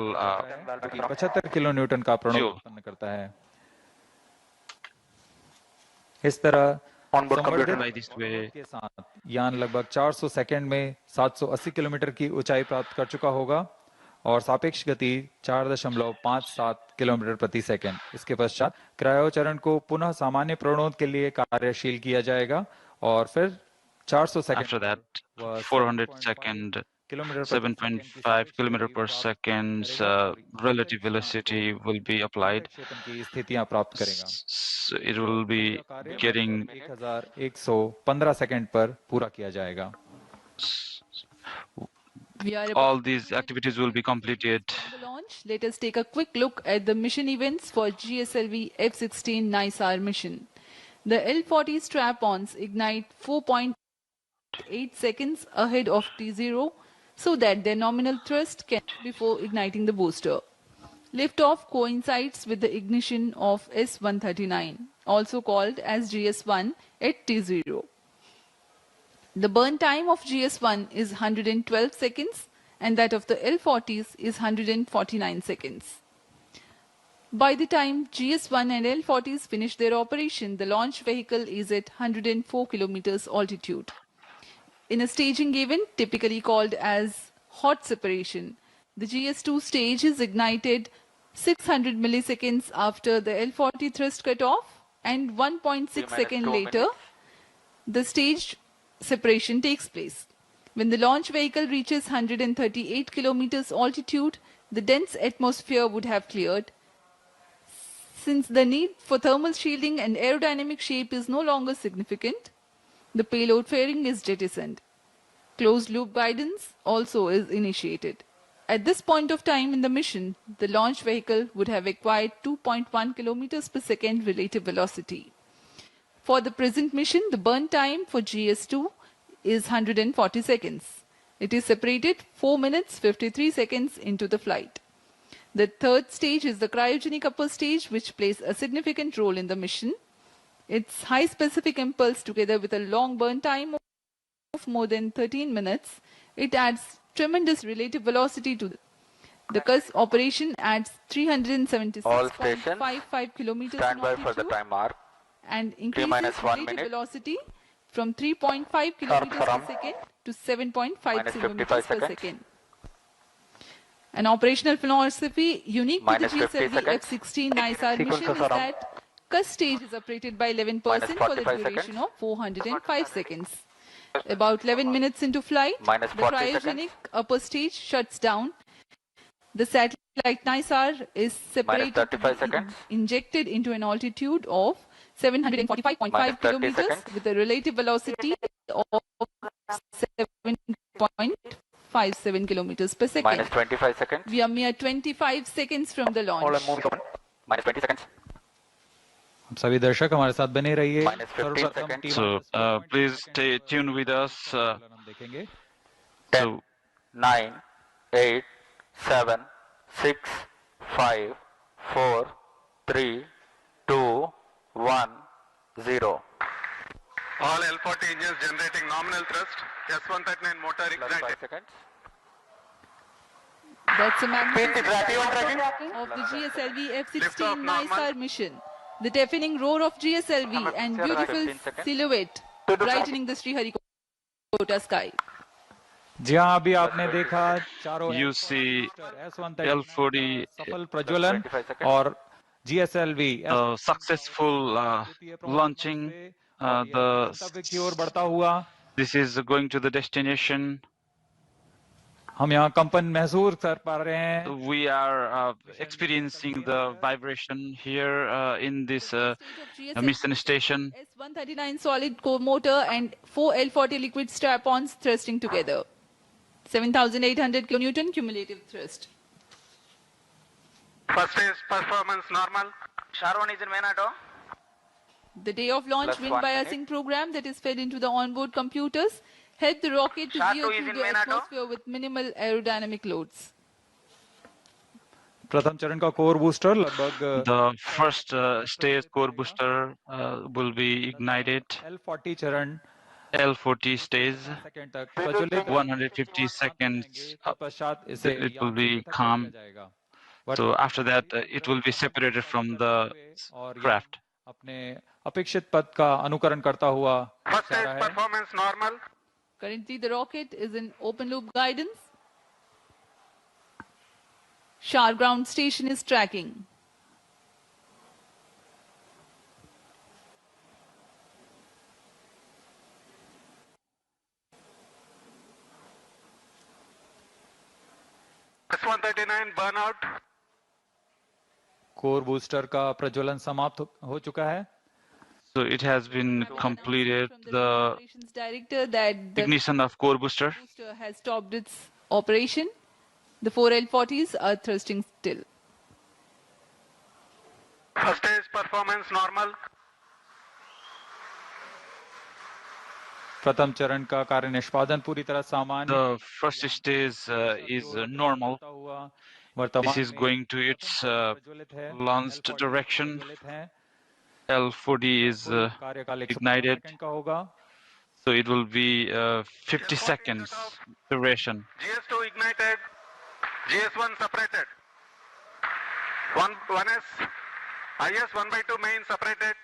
[SPEAKER 22] 75 kilo Newton का प्रणोद उत्पन्न करता है। इस तरह
[SPEAKER 23] onboard computer by this way
[SPEAKER 22] के साथ यान लगभग 400 सेकंड में 780 किलोमीटर की ऊंचाई प्राप्त कर चुका होगा और सापेक्ष गति 4.57 किलोमीटर प्रति सेकंड। इसके पश्चात क्रायो चरण को पुनः सामान्य प्रणोद के लिए कार्यशील किया जाएगा और फिर 400 second
[SPEAKER 23] after that 400 second 7.5 kilometer per second relative velocity will be applied.
[SPEAKER 22] की स्थितियां प्राप्त करेगा।
[SPEAKER 23] So it will be getting
[SPEAKER 22] 1115 second पर पूरा किया जाएगा।
[SPEAKER 21] All
[SPEAKER 23] these activities will be completed.
[SPEAKER 21] The launch. Let us take a quick look at the mission events for GSLV F-16 NISAR mission. The L-40 strap-ons ignite 4.8 seconds ahead of T0 so that their nominal thrust can before igniting the booster. Liftoff coincides with the ignition of S-139, also called as GS-1 at T0. The burn time of GS-1 is 112 seconds and that of the L-40s is 149 seconds. By the time GS-1 and L-40s finish their operation, the launch vehicle is at 104 kilometers altitude. In a staging event typically called as hot separation, the GS-2 stage is ignited 600 milliseconds after the L-40 thrust cutoff and 1.6 seconds later, the stage separation takes place. When the launch vehicle reaches 138 kilometers altitude, the dense atmosphere would have cleared. Since the need for thermal shielding and aerodynamic shape is no longer significant, the payload fairing is jettisoned. Closed loop guidance also is initiated. At this point of time in the mission, the launch vehicle would have acquired 2.1 kilometers per second relative velocity. For the present mission, the burn time for GS2 is 140 seconds. It is separated 4 minutes 53 seconds into the flight. The third stage is the cryogenic upper stage, which plays a significant role in the mission. Its high specific impulse together with a long burn time of more than 13 minutes, it adds tremendous relative velocity to the CUS operation adds 376.55 kilometers
[SPEAKER 5] stand by for the time mark.
[SPEAKER 21] and increases relative velocity from 3.5 kilometers per second to 7.5 kilometers per second. An operational philosophy unique to the GSLV F-16 NISAR mission is that CUS stage is operated by 11% for the duration of 405 seconds. About 11 minutes into flight, the cryogenic upper stage shuts down. The satellite NISAR is separated injected into an altitude of 745.5 kilometers with a relative velocity of 7.57 kilometers per second.
[SPEAKER 5] Minus 25 seconds.
[SPEAKER 21] We are mere 25 seconds from the launch.
[SPEAKER 5] Minus 20 seconds.
[SPEAKER 22] सभी दर्शक हमारे साथ बने रहिए.
[SPEAKER 23] So please stay tuned with us.
[SPEAKER 5] 10, 9, 8, 7, 6, 5, 4, 3, 2, 1, 0.
[SPEAKER 9] All L40 engines generating nominal thrust. S139 motor ignited.
[SPEAKER 5] 5 seconds.
[SPEAKER 21] That's a magnificent tracking of the GSLV F-16 NISAR mission. The deafening roar of GSLV and beautiful silhouette brightening the Sriharikota sky.
[SPEAKER 22] जी हाँ, अभी आपने देखा चारों
[SPEAKER 23] You see L40
[SPEAKER 22] सफल प्रज्वलन और GSLV
[SPEAKER 23] successful launching.
[SPEAKER 22] की ओर बढ़ता हुआ.
[SPEAKER 23] This is going to the destination.
[SPEAKER 22] हम यहाँ कंपन महसूस कर पा रहे हैं.
[SPEAKER 23] We are experiencing the vibration here in this mission station.
[SPEAKER 21] S139 solid core motor and 4 L40 liquid strap-ons thrusting together. 7,800 kilonewton cumulative thrust.
[SPEAKER 9] First stage performance normal.
[SPEAKER 4] Sharon is in Venato.
[SPEAKER 21] The day of launch wind biasing program that is fed into the onboard computers helped the rocket to veer through the atmosphere with minimal aerodynamic loads.
[SPEAKER 22] प्रथम चरण का core booster लगभग
[SPEAKER 23] The first stage core booster will be ignited.
[SPEAKER 22] L40 चरण
[SPEAKER 23] L40 stage 150 seconds it will be calm. So after that it will be separated from the craft.
[SPEAKER 22] अपने अपेक्षित पथ का अनुकरण करता हुआ
[SPEAKER 9] First stage performance normal.
[SPEAKER 21] Currently the rocket is in open loop guidance. Shar ground station is tracking.
[SPEAKER 9] S139 burnout.
[SPEAKER 22] Core booster का प्रज्वलन समाप्त हो चुका है.
[SPEAKER 23] So it has been completed. The ignition of core booster
[SPEAKER 21] has stopped its operation. The 4 L40s are thrusting still.
[SPEAKER 9] First stage performance normal.
[SPEAKER 22] प्रथम चरण का कार्य निष्पादन पूरी तरह सामान्य.
[SPEAKER 23] The first stage is normal. This is going to its launched direction. L40 is ignited. So it will be 50 seconds duration.
[SPEAKER 9] GS2 ignited. GS1 separated. 1S. IS 1/2 main separated.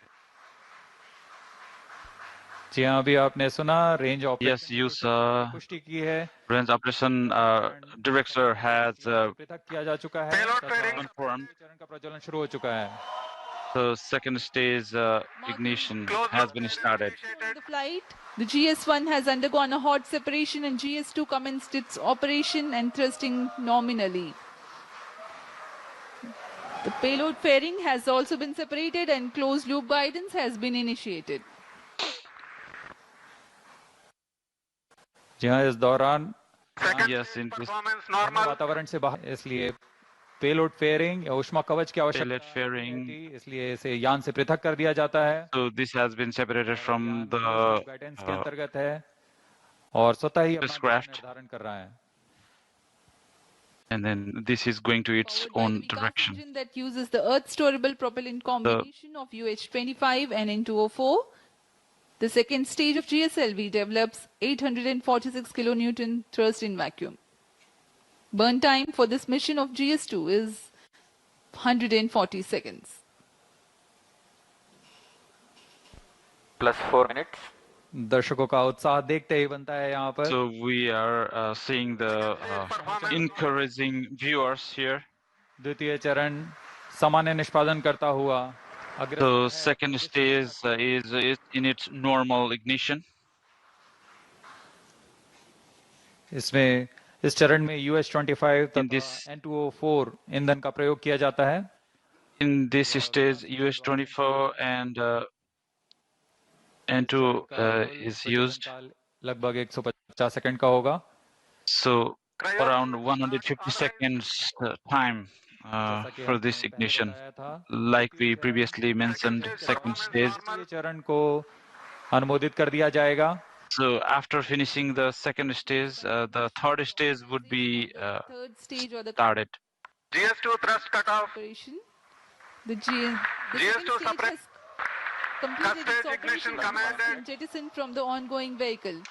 [SPEAKER 22] जी हाँ, अभी आपने सुना range operation.
[SPEAKER 23] Yes, you saw.
[SPEAKER 22] पुष्टि की है.
[SPEAKER 23] Range operation director has
[SPEAKER 22] पृथक किया जा चुका है.
[SPEAKER 23] confirmed.
[SPEAKER 22] चरण का प्रज्वलन शुरू हो चुका है.
[SPEAKER 23] The second stage ignition has been started.
[SPEAKER 21] The flight, the GS1 has undergone a hot separation and GS2 commenced its operation and thrusting nominally. The payload fairing has also been separated and closed loop guidance has been initiated.
[SPEAKER 22] जी हाँ, इस दौरान
[SPEAKER 9] वातावरण
[SPEAKER 22] से बाहर, इसलिए payload fairing या ऊष्मा कवच की आवश्यकता
[SPEAKER 23] है,
[SPEAKER 22] इसलिए इसे यान से पृथक कर दिया जाता है.
[SPEAKER 23] So this has been separated from the
[SPEAKER 22] guidance के अंतर्गत है और स्वतः ही अपना निर्धारण कर रहा है.
[SPEAKER 23] And then this is going to its own direction.
[SPEAKER 21] That uses the Earth storable propellant combination of UH-25 and N2O4. The second stage of GSLV develops 846 kilonewton thrust in vacuum. Burn time for this mission of GS2 is 140 seconds.
[SPEAKER 5] Plus 4 minutes.
[SPEAKER 22] दर्शकों का उत्साह देखते ही बनता है यहाँ पर।
[SPEAKER 23] So we are seeing the encouraging viewers here.
[SPEAKER 22] द्वितीय चरण सामान्य निष्पादन करता हुआ
[SPEAKER 23] So second stage is in its normal ignition.
[SPEAKER 22] इसमें इस चरण में US-25 तथा N2O4 ईंधन का प्रयोग किया जाता है।
[SPEAKER 23] In this stage, US-24 and N2 is used.
[SPEAKER 22] लगभग 150 सेकंड का होगा।
[SPEAKER 23] So around 150 seconds time for this ignition. Like we previously mentioned, second stage.
[SPEAKER 22] चरण को अनुमोदित कर दिया जाएगा।
[SPEAKER 23] So after finishing the second stage, the third stage would be started.
[SPEAKER 9] GS2 thrust cutoff.
[SPEAKER 21] The
[SPEAKER 9] GS2 separate.
[SPEAKER 21] completed its operation and jettisoned from the ongoing vehicle.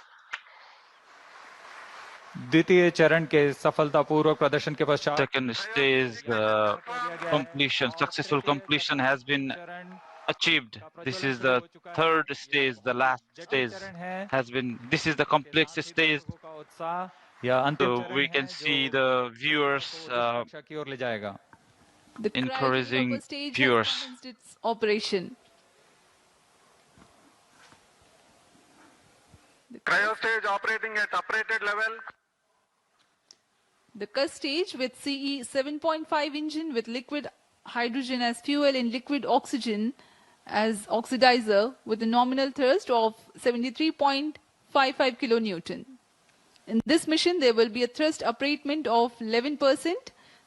[SPEAKER 22] द्वितीय चरण के सफलतापूर्वक प्रदर्शन के पश्चात
[SPEAKER 23] second stage completion, successful completion has been achieved. This is the third stage, the last stage has been, this is the complex stage. So we can see the viewers encouraging viewers.
[SPEAKER 21] Its operation.
[SPEAKER 9] The cryo stage operating at operated level.
[SPEAKER 21] The CUS stage with CE 7.5 engine with liquid hydrogen as fuel and liquid oxygen as oxidizer with a nominal thrust of 73.55 kilonewton. In this mission, there will be a thrust upratement of 11%,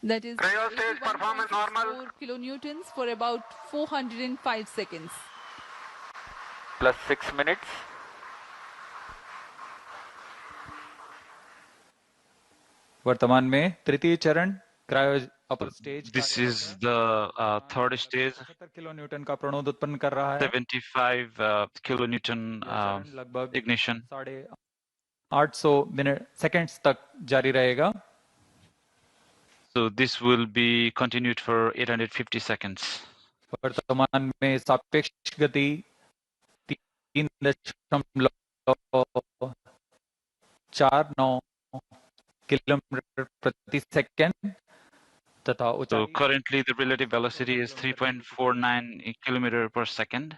[SPEAKER 21] that is
[SPEAKER 9] cryo stage performance normal.
[SPEAKER 21] 4 kilonewtons for about 405 seconds.
[SPEAKER 5] Plus 6 minutes.
[SPEAKER 22] वर्तमान में तृतीय चरण cryo upper stage
[SPEAKER 23] This is the third stage.
[SPEAKER 22] 75 kilonewton का प्रणोद उत्पन्न कर रहा है।
[SPEAKER 23] 75 kilonewton ignition.
[SPEAKER 22] 800 minute seconds तक जारी रहेगा।
[SPEAKER 23] So this will be continued for 850 seconds.
[SPEAKER 22] वर्तमान में सापेक्ष गति 3.49 किलोमीटर प्रति सेकंड तथा
[SPEAKER 23] So currently the relative velocity is 3.49 kilometer per second.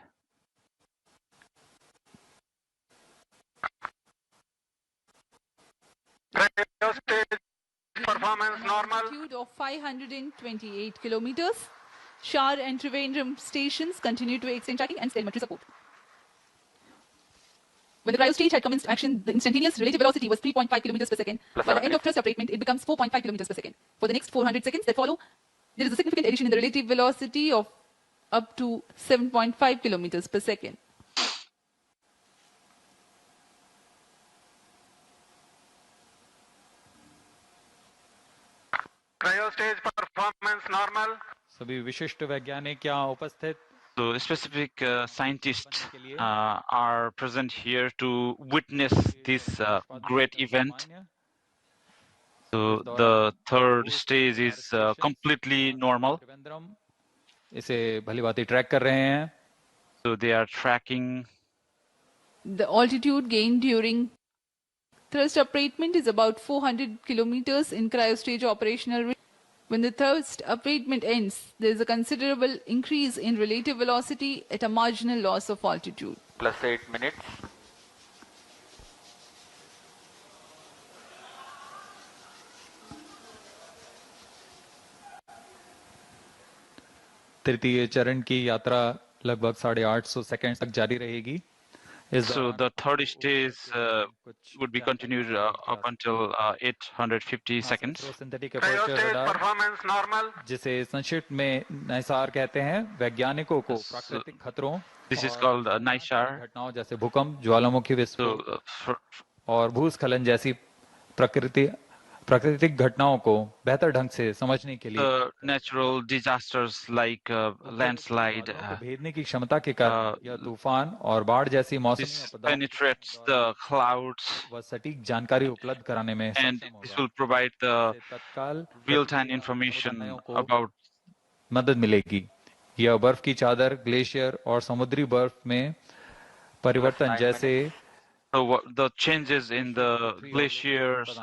[SPEAKER 9] Cryo stage performance normal.
[SPEAKER 21] Altitude of 528 kilometers. Char and Trivandrum stations continue to extend tracking and telemetry support. When the cryo stage had commenced action, the instantaneous relative velocity was 3.5 kilometers per second. By the end of thrust upratement, it becomes 4.5 kilometers per second. For the next 400 seconds that follow, there is a significant addition in the relative velocity of up to 7.5 kilometers per second.
[SPEAKER 9] Cryo stage performance normal.
[SPEAKER 22] सभी विशिष्ट वैज्ञानिक यहाँ उपस्थित।
[SPEAKER 23] So specific scientists are present here to witness this great event. So the third stage is completely normal.
[SPEAKER 22] इसे भली भांति track कर रहे हैं।
[SPEAKER 23] So they are tracking.
[SPEAKER 21] The altitude gained during thrust upratement is about 400 kilometers in cryo stage operational range. When the thrust upratement ends, there is a considerable increase in relative velocity at a marginal loss of altitude.
[SPEAKER 5] Plus 8 minutes.
[SPEAKER 22] तृतीय चरण की यात्रा लगभग 850 second तक जारी रहेगी।
[SPEAKER 23] So the third stage would be continued up until 850 seconds.
[SPEAKER 22] Synthetic Aperture Radar,
[SPEAKER 9] performance normal.
[SPEAKER 22] जिसे संक्षिप्त में NISAR कहते हैं, वैज्ञानिकों को प्राकृतिक खतरों
[SPEAKER 23] This is called NISAR.
[SPEAKER 22] घटनाओं जैसे भूकंप, ज्वालामुखी विस्फोट और भूस्खलन जैसी प्राकृतिक घटनाओं को बेहतर ढंग से समझने के लिए
[SPEAKER 23] natural disasters like landslide
[SPEAKER 22] भेदने की क्षमता के कारण यह तूफान और बाढ़ जैसी मौसमी
[SPEAKER 23] penetrates the clouds
[SPEAKER 22] व सटीक जानकारी उपलब्ध कराने में
[SPEAKER 23] and this will provide the real-time information about
[SPEAKER 22] मदद मिलेगी। यह बर्फ की चादर, ग्लेशियर और समुद्री बर्फ में परिवर्तन जैसे
[SPEAKER 23] the changes in the glaciers,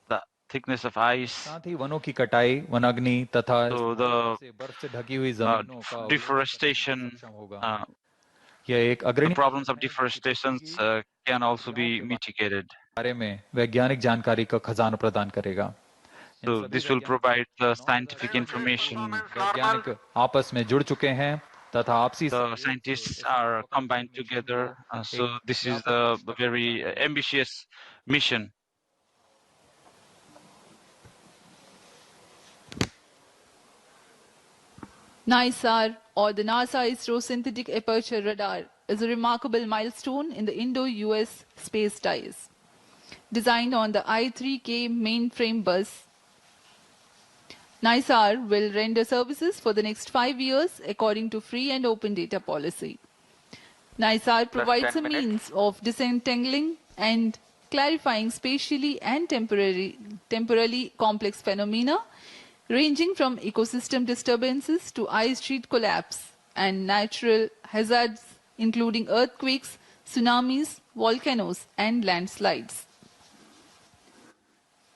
[SPEAKER 23] the thickness of ice,
[SPEAKER 22] साथ ही वनों की कटाई, वनाग्नि तथा
[SPEAKER 23] the
[SPEAKER 22] बर्फ से ढकी हुई जमीनों का
[SPEAKER 23] deforestation,
[SPEAKER 22] यह एक
[SPEAKER 23] the
[SPEAKER 22] अग्रणी
[SPEAKER 23] problems of deforestation can also be mitigated.
[SPEAKER 22] बारे में वैज्ञानिक जानकारी का खजाना प्रदान करेगा.
[SPEAKER 23] So this will provide the scientific information.
[SPEAKER 22] वैज्ञानिक आपस में जुड़ चुके हैं तथा आपसी
[SPEAKER 23] The scientists are combined together. So this is a very ambitious mission.
[SPEAKER 21] NISAR, or the NASA-ISRO Synthetic Aperture Radar, is a remarkable milestone in the Indo-US space ties. Designed on the I-3K mainframe bus, NISAR will render services for the next 5 years according to free and open data policy. NISAR provides a means of disentangling and clarifying spatially and temporally complex phenomena ranging from ecosystem disturbances to ice sheet collapse and natural hazards including earthquakes, tsunamis, volcanoes, and landslides.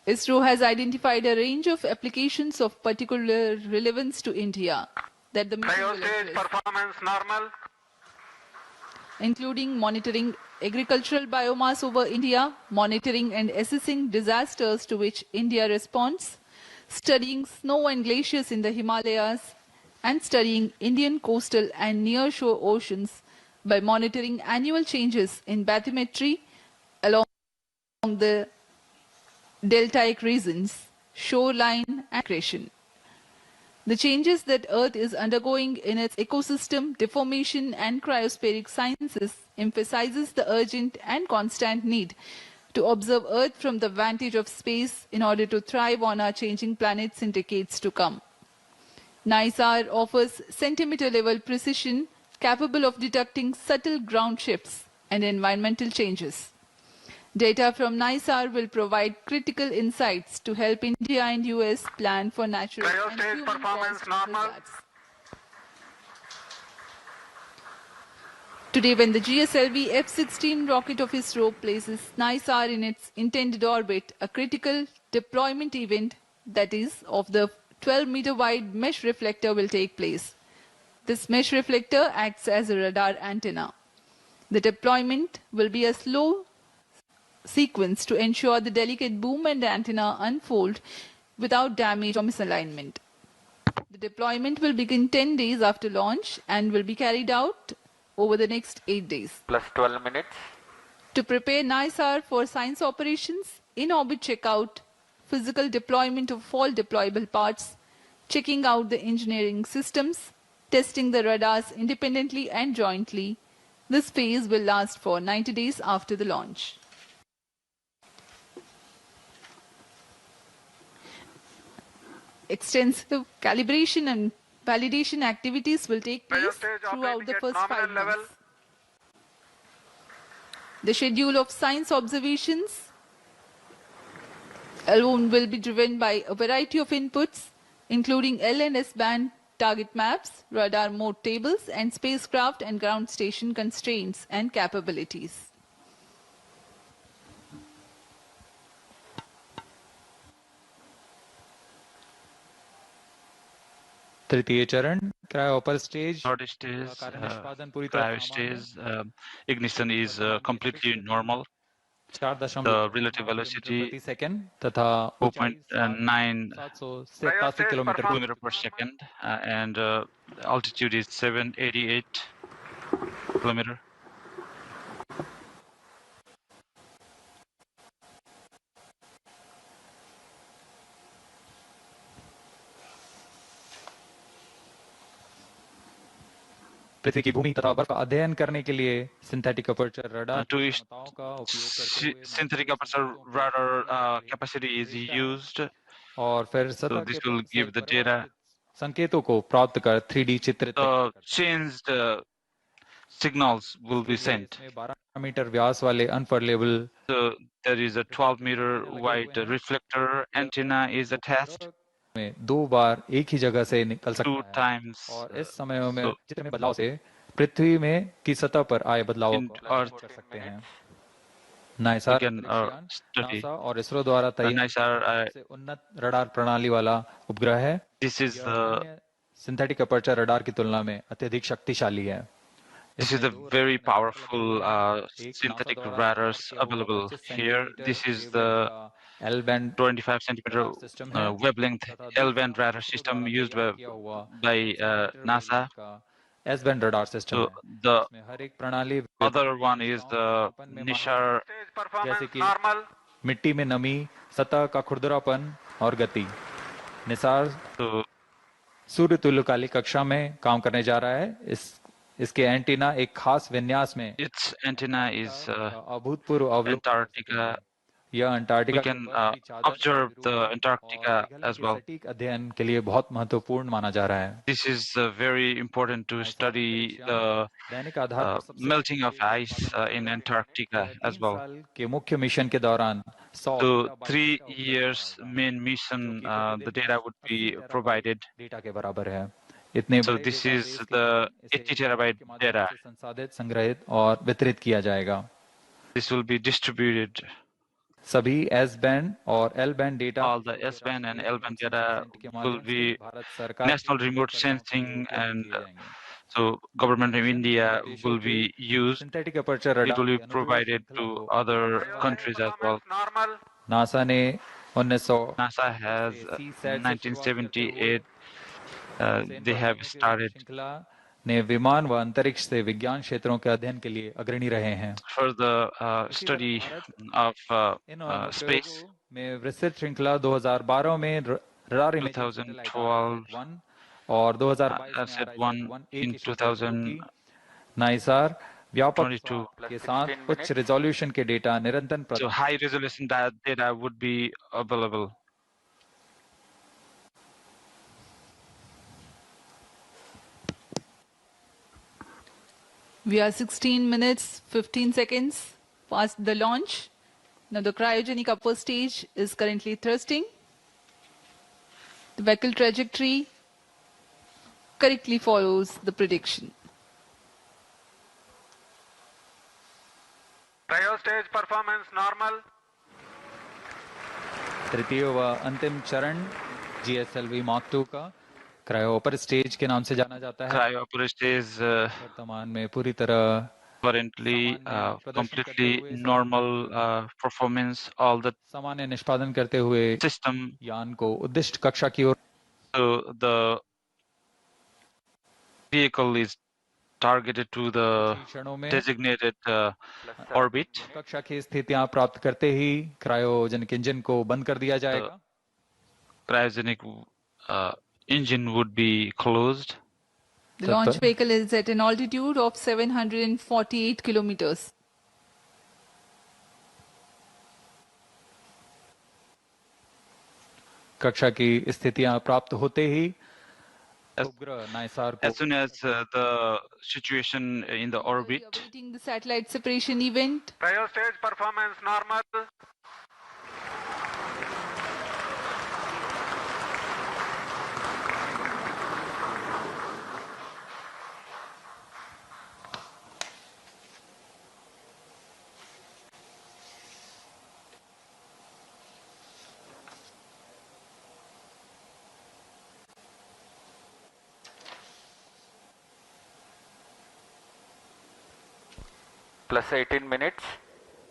[SPEAKER 21] ISRO has identified a range of applications of particular relevance to India that the mission will address,
[SPEAKER 9] performance normal,
[SPEAKER 21] including monitoring agricultural biomass over India, monitoring and assessing disasters to which India responds, studying snow and glaciers in the Himalayas, and studying Indian coastal and near-shore oceans by monitoring annual changes in bathymetry along the deltaic regions, shoreline, and migration. The changes that Earth is undergoing in its ecosystem, deformation, and cryospheric sciences emphasizes the urgent and constant need to observe Earth from the vantage of space in order to thrive on our changing planets in decades to come. NISAR offers centimeter-level precision capable of detecting subtle ground shifts and environmental changes. Data from NISAR will provide critical insights to help India and US plan for natural and human performance hazards. Today, when the GSLV F-16 rocket of ISRO places NISAR in its intended orbit, a critical deployment event, that is, of the 12-meter wide mesh reflector will take place. This mesh reflector acts as a radar antenna. The deployment will be a slow sequence to ensure the delicate boom and antenna unfold without damage or misalignment. The deployment will begin 10 days after launch and will be carried out over the next 8 days.
[SPEAKER 5] Plus 12 minutes.
[SPEAKER 21] To prepare NISAR for science operations, in-orbit checkout, physical deployment of all deployable parts, checking out the engineering systems, testing the radars independently and jointly, this phase will last for 90 days after the launch. Extensive calibration and validation activities will take place throughout the first 5 months. The schedule of science observations alone will be driven by a variety of inputs, including L and S band target maps, radar mode tables, and spacecraft and ground station constraints and capabilities.
[SPEAKER 22] तृतीय चरण क्रायोपर stage
[SPEAKER 23] Third stage, cryo stage, ignition is completely normal. The relative velocity
[SPEAKER 22] तथा
[SPEAKER 23] 4.9 kilometer per second, and altitude is 788 kilometer.
[SPEAKER 22] पृथ्वी की भूमि तथा बर्फ का अध्ययन करने के लिए synthetic aperture radar
[SPEAKER 23] synthetic aperture radar capacity is used.
[SPEAKER 22] और फिर
[SPEAKER 23] So this will give the data.
[SPEAKER 22] संकेतों को प्राप्त कर 3D चित्रित
[SPEAKER 23] The changed signals will be sent.
[SPEAKER 22] 12 metre व्यास वाले unfurlable.
[SPEAKER 23] So there is a 12-meter wide reflector antenna is attached.
[SPEAKER 22] में 2 बार एक ही जगह से निकल सकता है
[SPEAKER 23] Two times.
[SPEAKER 22] और इस समय में चित्र में बदलाव से पृथ्वी में की सतह पर आए बदलावों को कर सकते हैं। नाइसार नासा और इसरो द्वारा तैयार सबसे उन्नत रडार प्रणाली वाला उपग्रह है।
[SPEAKER 23] This is the
[SPEAKER 22] synthetic aperture radar की तुलना में अत्यधिक शक्तिशाली है।
[SPEAKER 23] This is a very powerful synthetic radars available here. This is the 25 centimeter wavelength L-band radar system used by NASA.
[SPEAKER 22] S-band radar system
[SPEAKER 23] So the other one is the NISAR.
[SPEAKER 22] जैसे कि मिट्टी में नमी, सतह का खुरदरापन और गति। निसार सूर्य तुल्यकालिक कक्षा में काम करने जा रहा है। इसके एंटीना एक खास विन्यास में
[SPEAKER 23] Its antenna is
[SPEAKER 22] अभूतपूर्व
[SPEAKER 23] Antarctica.
[SPEAKER 22] यह Antarctica
[SPEAKER 23] We can observe the Antarctica as well.
[SPEAKER 22] सटीक अध्ययन के लिए बहुत महत्वपूर्ण माना जा रहा है।
[SPEAKER 23] This is very important to study the melting of ice in Antarctica as well.
[SPEAKER 22] के मुख्य मिशन के दौरान
[SPEAKER 23] So 3 years main mission, the data would be provided.
[SPEAKER 22] Data के बराबर है।
[SPEAKER 23] So this is the 80 terabyte data.
[SPEAKER 22] संसाधित, संग्रहित और वितरित किया जाएगा।
[SPEAKER 23] This will be distributed.
[SPEAKER 22] सभी S-band और L-band data,
[SPEAKER 23] all the S-band and L-band data will be national remote sensing, and so government of India will be used. It will be provided to other countries as well.
[SPEAKER 22] NASA
[SPEAKER 23] has 1978 they have started
[SPEAKER 22] ने विमान व अंतरिक्ष से विज्ञान क्षेत्रों के अध्ययन के लिए अग्रणी रहे हैं।
[SPEAKER 23] For the study of space.
[SPEAKER 22] में विस्तृत श्रृंखला 2012 में रडार इमेजिंग
[SPEAKER 23] 2012
[SPEAKER 22] और 2022
[SPEAKER 23] in 2000
[SPEAKER 22] नाइसार व्यापक के साथ उच्च रिजोल्यूशन के डेटा निरंतर
[SPEAKER 23] so high resolution data would be available.
[SPEAKER 21] We are 16 minutes, 15 seconds past the launch. Now the cryogenic upper stage is currently thrusting. The vehicle trajectory correctly follows the prediction.
[SPEAKER 9] Cryo stage performance normal.
[SPEAKER 22] तृतीय व अंतिम चरण GSLV Mark II का cryo upper stage के नाम से जाना जाता है।
[SPEAKER 23] Cryo upper stage
[SPEAKER 22] वर्तमान में पूरी तरह
[SPEAKER 23] currently completely normal performance, all the
[SPEAKER 22] सामान्य निष्पादन करते हुए
[SPEAKER 23] system
[SPEAKER 22] यान को उद्दिष्ट कक्षा की ओर
[SPEAKER 23] so the vehicle is targeted to the designated orbit.
[SPEAKER 22] कक्षा की स्थितियां प्राप्त करते ही क्रायोजेनिक इंजन को बंद कर दिया जाएगा।
[SPEAKER 23] Cryogenic engine would be closed.
[SPEAKER 21] The launch vehicle is at an altitude of 748 kilometers.
[SPEAKER 22] कक्षा की स्थितियां प्राप्त होते ही उपग्रह नाइसार को
[SPEAKER 23] as soon as the situation in the orbit,
[SPEAKER 21] awaiting the satellite separation event.
[SPEAKER 9] Cryo stage performance normal.
[SPEAKER 5] plus 18 minutes.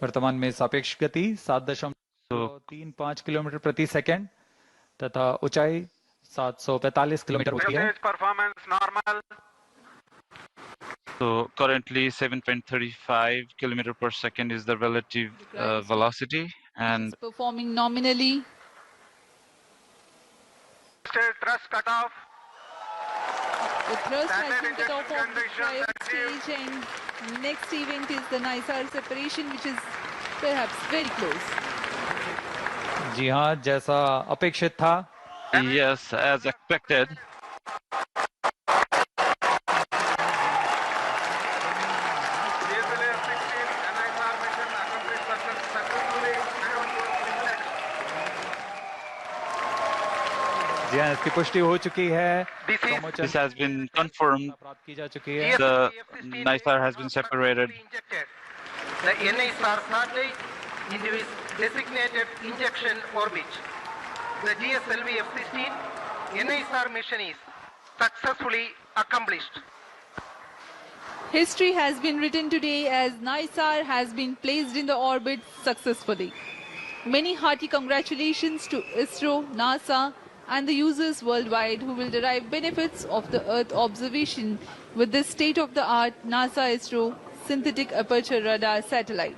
[SPEAKER 22] वर्तमान में सापेक्ष गति 7.35 किलोमीटर प्रति सेकंड तथा ऊंचाई 745 किलोमीटर होती है।
[SPEAKER 9] Performance normal.
[SPEAKER 23] so currently 7.35 kilometer per second is the relative velocity, and
[SPEAKER 21] it's performing nominally.
[SPEAKER 9] Stage thrust cutoff.
[SPEAKER 21] The thrust has been cut off of the cryo stage, and next event is the NISAR separation, which is perhaps very close.
[SPEAKER 22] जी हाँ, जैसा अपेक्षित था।
[SPEAKER 23] yes, as expected.
[SPEAKER 22] जी हाँ, इसकी पुष्टि हो चुकी है।
[SPEAKER 23] This has been confirmed. The NISAR has been separated.
[SPEAKER 1] The NISAR satellite into its designated injection orbit. The GSLV F-16 NISAR mission is successfully accomplished.
[SPEAKER 21] History has been written today as NISAR has been placed in the orbit successfully. Many hearty congratulations to ISRO, NASA, and the users worldwide who will derive benefits of the Earth observation with this state-of-the-art NASA-ISRO Synthetic Aperture Radar satellite.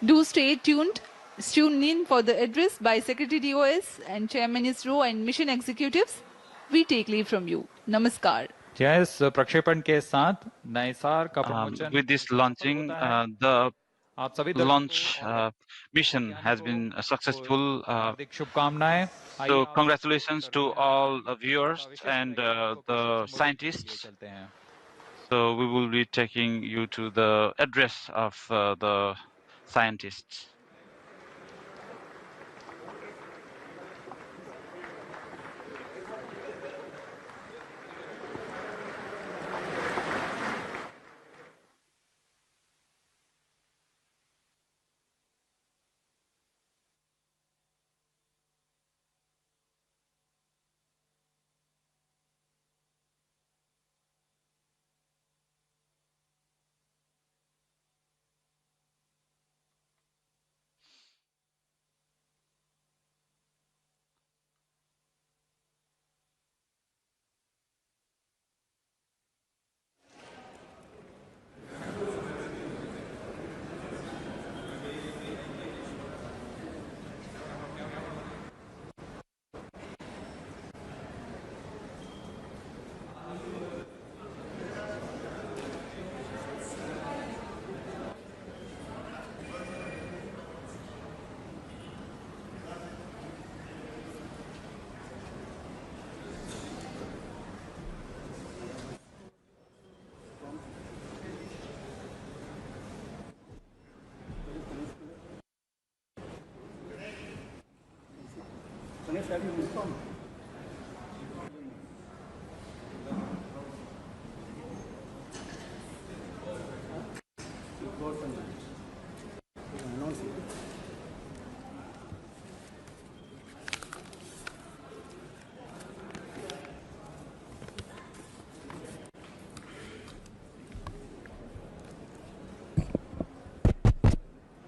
[SPEAKER 21] Do stay tuned. Tune in for the address by Secretary DOS and Chairman ISRO and mission executives. We take leave from you. Namaskar.
[SPEAKER 22] इस प्रक्षेपण के साथ नाइसार का promotion
[SPEAKER 23] With this launching, the launch mission has been successful.
[SPEAKER 22] शुभकामनाएं.
[SPEAKER 23] So congratulations to all viewers and the scientists. So we will be taking you to the address of the scientists.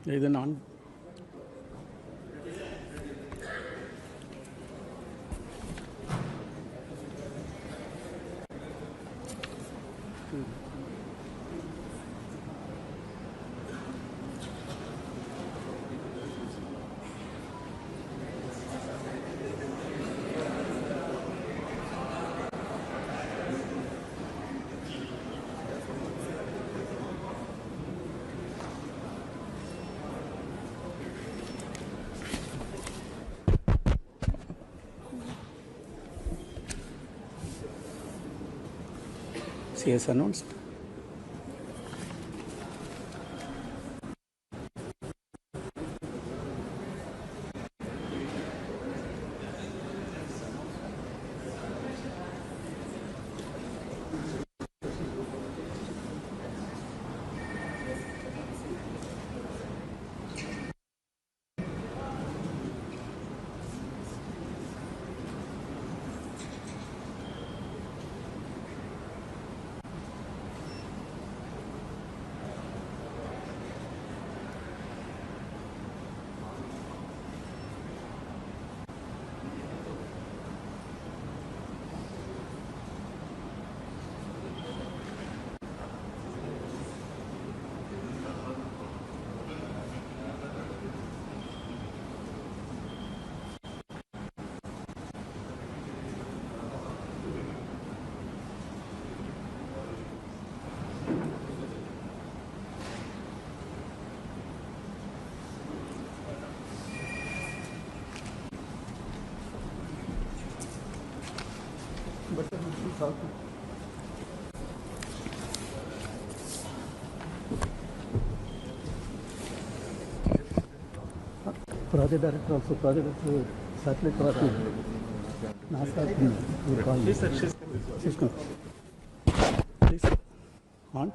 [SPEAKER 10] Either none. CS announced. Project director also, project director, satellite project. NASA, she's On.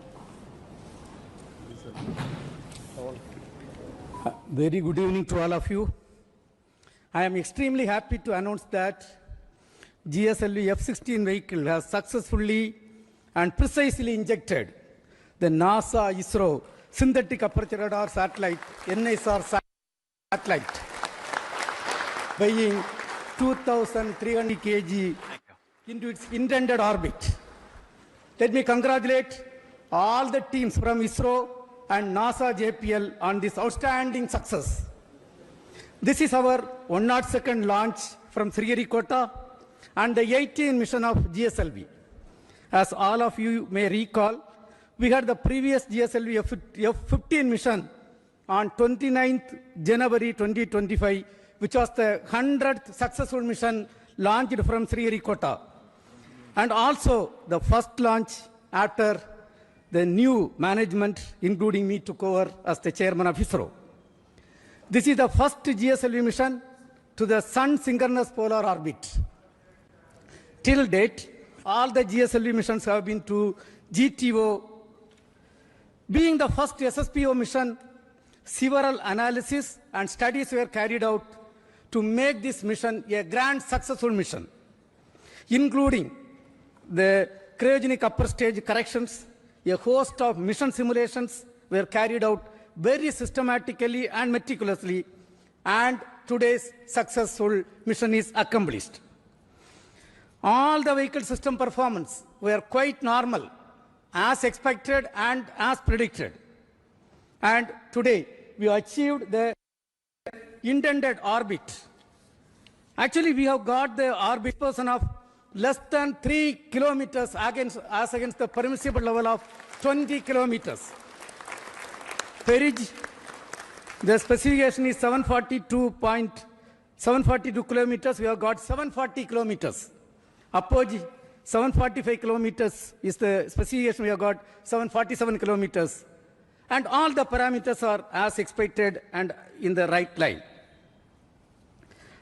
[SPEAKER 10] Very good evening to all of you. I am extremely happy to announce that GSLV F-16 vehicle has successfully and precisely injected the NASA-ISRO Synthetic Aperture Radar satellite, NISAR satellite, weighing 2,300 kg into its intended orbit. Let me congratulate all the teams from ISRO and NASA JPL on this outstanding success. This is our 102nd launch from Sriharikota and the 18th mission of GSLV. As all of you may recall, we had the previous GSLV F-15 mission on 29th January 2025, which was the 100th successful mission launched from Sriharikota, and also the first launch after the new management, including me, took over as the chairman of ISRO. This is the first GSLV mission to the Sun synchronous polar orbit. Till date, all the GSLV missions have been to GTO. Being the first SSPO mission, several analyses and studies were carried out to make this mission a grand successful mission, including the cryogenic upper stage corrections. A host of mission simulations were carried out very systematically and meticulously, and today's successful mission is accomplished. All the vehicle system performance were quite normal, as expected and as predicted. And today, we achieved the intended orbit. Actually, we have got the orbit position of less than 3 kilometers as against the permissible level of 20 kilometers. Perigee, the specification is 742 kilometers. We have got 740 kilometers. Apogee, 745 kilometers is the specification. We have got 747 kilometers. And all the parameters are as expected and in the right line.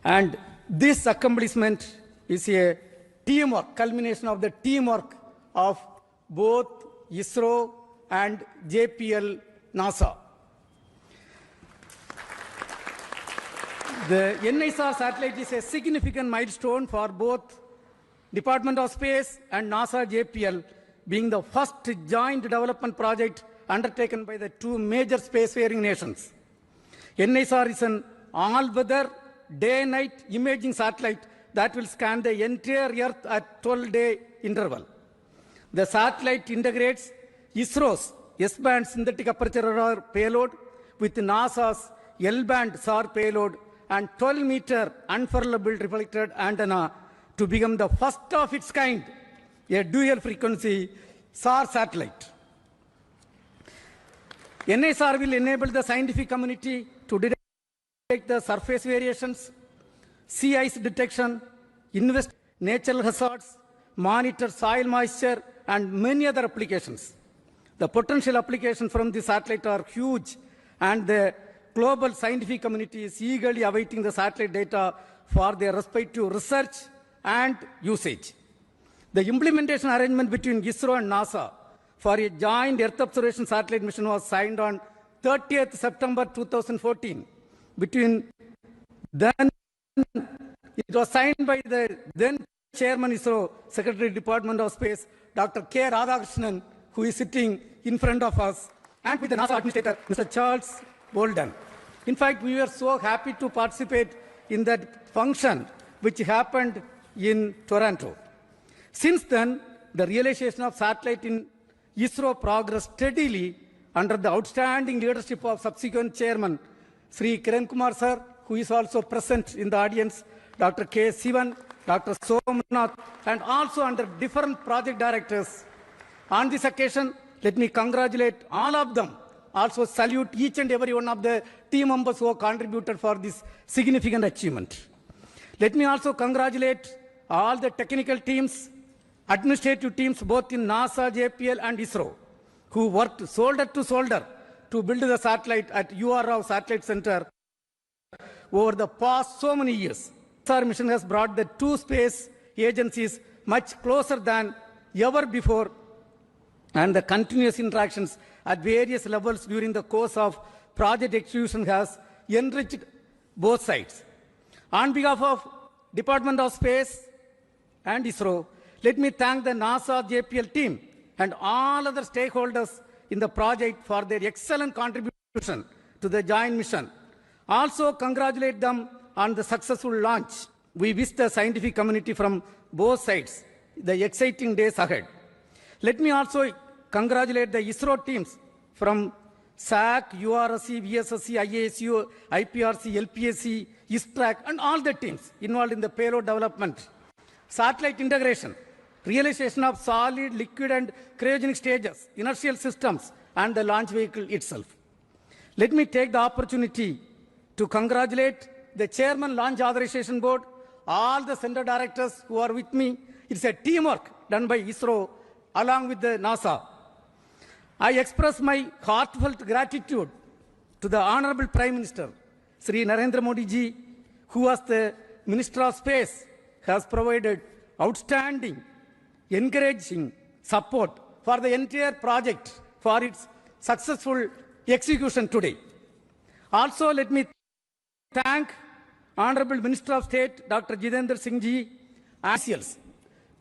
[SPEAKER 10] And this accomplishment is a teamwork, culmination of the teamwork of both ISRO and JPL NASA. The NISAR satellite is a significant milestone for both Department of Space and NASA JPL, being the first joint development project undertaken by the two major spacefaring nations. NISAR is an all-weather, day-night imaging satellite that will scan the entire Earth at 12-day interval. The satellite integrates ISRO's S-band synthetic aperture radar payload with NASA's L-band SAR payload and 12-meter unfurlable reflected antenna to become the first of its kind, a dual-frequency SAR satellite. NISAR will enable the scientific community to detect the surface variations, sea ice detection, investigate natural hazards, monitor soil moisture, and many other applications. The potential applications from the satellite are huge, and the global scientific community is eagerly awaiting the satellite data for their respective research and usage. The implementation arrangement between ISRO and NASA for a joint Earth observation satellite mission was signed on 30th September 2014. It was signed by the then Chairman ISRO, Secretary Department of Space, Dr. K. Radhakrishnan, who is sitting in front of us, and with the NASA Administrator, Mr. Charles Bolden. In fact, we were so happy to participate in that function which happened in Toronto. Since then, the realization of satellite in ISRO progressed steadily under the outstanding leadership of subsequent Chairman, Sri Kiran Kumar Sir, who is also present in the audience, Dr. K. Sivan, Dr. Somnath, and also under different project directors. On this occasion, let me congratulate all of them, also salute each and every one of the team members who have contributed for this significant achievement. Let me also congratulate all the technical teams, administrative teams, both in NASA, JPL, and ISRO, who worked shoulder to shoulder to build the satellite at UR Rao Satellite Center over the past so many years. Our mission has brought the two space agencies much closer than ever before, and the continuous interactions at various levels during the course of project execution has enriched both sides. On behalf of Department of Space and ISRO, let me thank the NASA JPL team and all other stakeholders in the project for their excellent contribution to the joint mission. Also congratulate them on the successful launch. We wish the scientific community from both sides the exciting days ahead. Let me also congratulate the ISRO teams from SAC, URSC, VSSC, IASU, IPRC, LPSC, ISTRAC, and all the teams involved in the payload development, satellite integration, realization of solid, liquid, and cryogenic stages, inertial systems, and the launch vehicle itself. Let me take the opportunity to congratulate the Chairman Launch Authorization Board, all the center directors who are with me. It's a teamwork done by ISRO along with the NASA. I express my heartfelt gratitude to the Honorable Prime Minister, Sri Narendra Modi ji, who as the Minister of Space has provided outstanding, encouraging support for the entire project for its successful execution today. Also, let me thank Honorable Minister of State, Dr. Jitendra Singh ji, officials,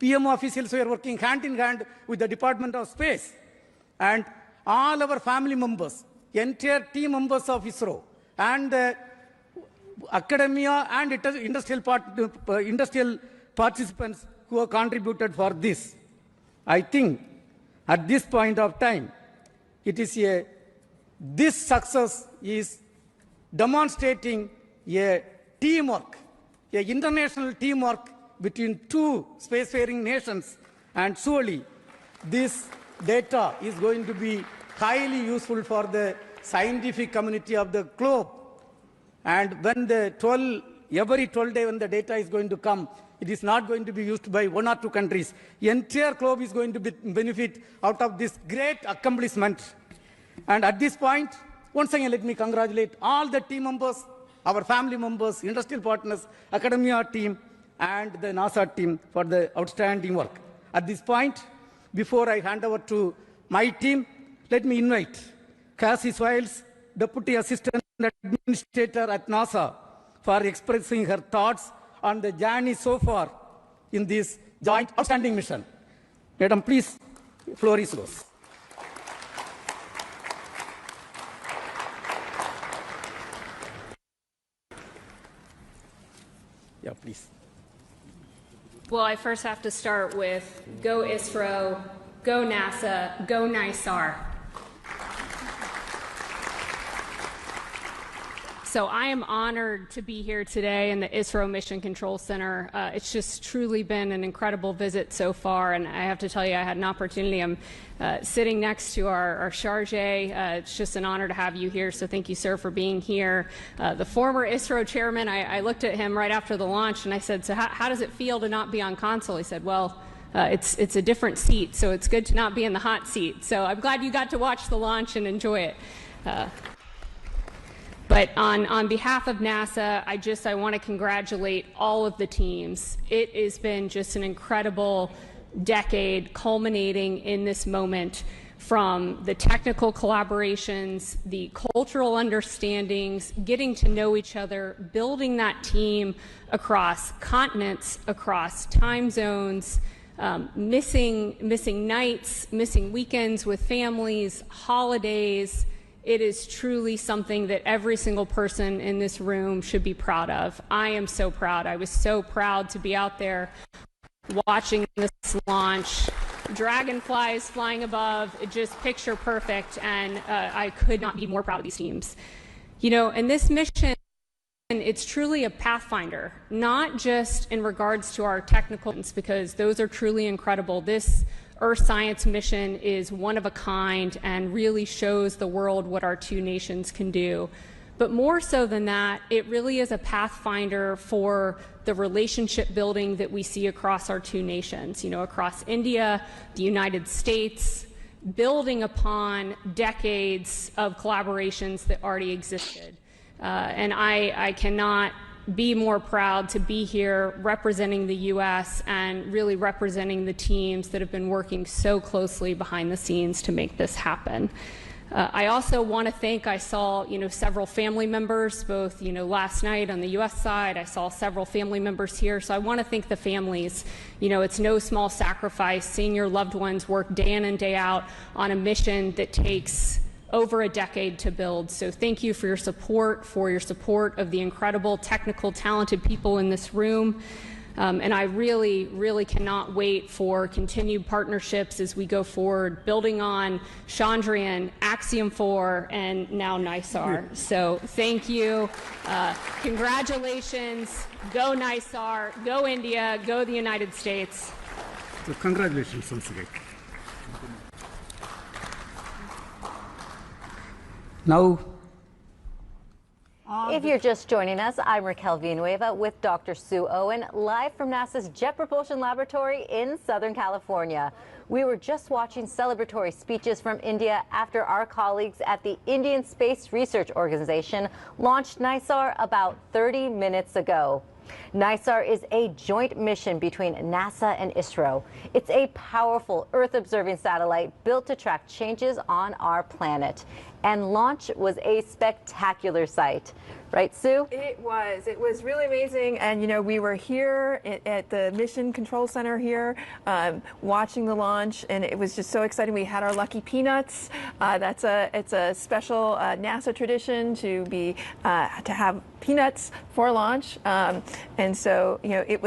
[SPEAKER 10] PMO officials who are working hand in hand with the Department of Space, and all our family members, entire team members of ISRO, and the academia and industrial participants who have contributed for this. I think at this point of time, this success is demonstrating a teamwork, an international teamwork between two spacefaring nations, and surely this data is going to be highly useful for the scientific community of the globe. And when every 12 days when the data is going to come, it is not going to be used by 1 or 2 countries. The entire globe is going to benefit out of this great accomplishment. And at this point, once again, let me congratulate all the team members, our family members, industrial partners, academia team, and the NASA team for the outstanding work. At this point, before I hand over to my team, let me invite Cassie Swiles, Deputy Assistant Administrator at NASA, for expressing her thoughts on the journey so far in this joint outstanding mission. Madam, please, floor is yours. Yeah, please.
[SPEAKER 15] Well, I first have to start with go ISRO, go NASA, go NISAR. So I am honored to be here today in the ISRO Mission Control Center. It's just truly been an incredible visit so far, and I have to tell you, I had an opportunity. I'm sitting next to our charge. It's just an honor to have you here, so thank you, sir, for being here. The former ISRO chairman, I looked at him right after the launch, and I said, so how does it feel to not be on console? He said, well, it's a different seat, so it's good to not be in the hot seat. So I'm glad you got to watch the launch and enjoy it. But on behalf of NASA, I want to congratulate all of the teams. It has been just an incredible decade culminating in this moment, from the technical collaborations, the cultural understandings, getting to know each other, building that team across continents, across time zones, missing nights, missing weekends with families, holidays. It is truly something that every single person in this room should be proud of. I am so proud. I was so proud to be out there watching this launch. Dragonflies flying above, just picture perfect, and I could not be more proud of these teams. You know, and this mission, it's truly a pathfinder, not just in regards to our technical, because those are truly incredible. This Earth science mission is one of a kind and really shows the world what our two nations can do. But more so than that, it really is a pathfinder for the relationship building that we see across our two nations, you know, across India, the United States, building upon decades of collaborations that already existed. And I cannot be more proud to be here representing the U.S. and really representing the teams that have been working so closely behind the scenes to make this happen. I also want to thank, I saw, several family members, both, last night on the U.S. side. I saw several family members here. So I want to thank the families. It's no small sacrifice seeing your loved ones work day in and day out on a mission that takes over a decade to build. So thank you for your support of the incredible, technical, talented people in this room. And I really, really cannot wait for continued partnerships as we go forward, building on Chandrayaan, Axiom 4, and now NISAR. So thank you. Congratulations. Go NISAR. Go India. Go the United States.
[SPEAKER 10] So congratulations once again. Now,
[SPEAKER 2] if you're just joining us, I'm Raquel Villanueva with Dr. Sue Owen, live from NASA's Jet Propulsion Laboratory in Southern California. We were just watching celebratory speeches from India after our colleagues at the Indian Space Research Organization launched NISAR about 30 minutes ago. NISAR is a joint mission between NASA and ISRO. It's a powerful Earth-observing satellite built to track changes on our planet. And launch was a spectacular sight. Right, Sue?
[SPEAKER 3] It was really amazing. And, we were here at the Mission Control Center here watching the launch, and it was just so exciting. We had our lucky peanuts. It's a special NASA tradition to have peanuts for launch. And so, it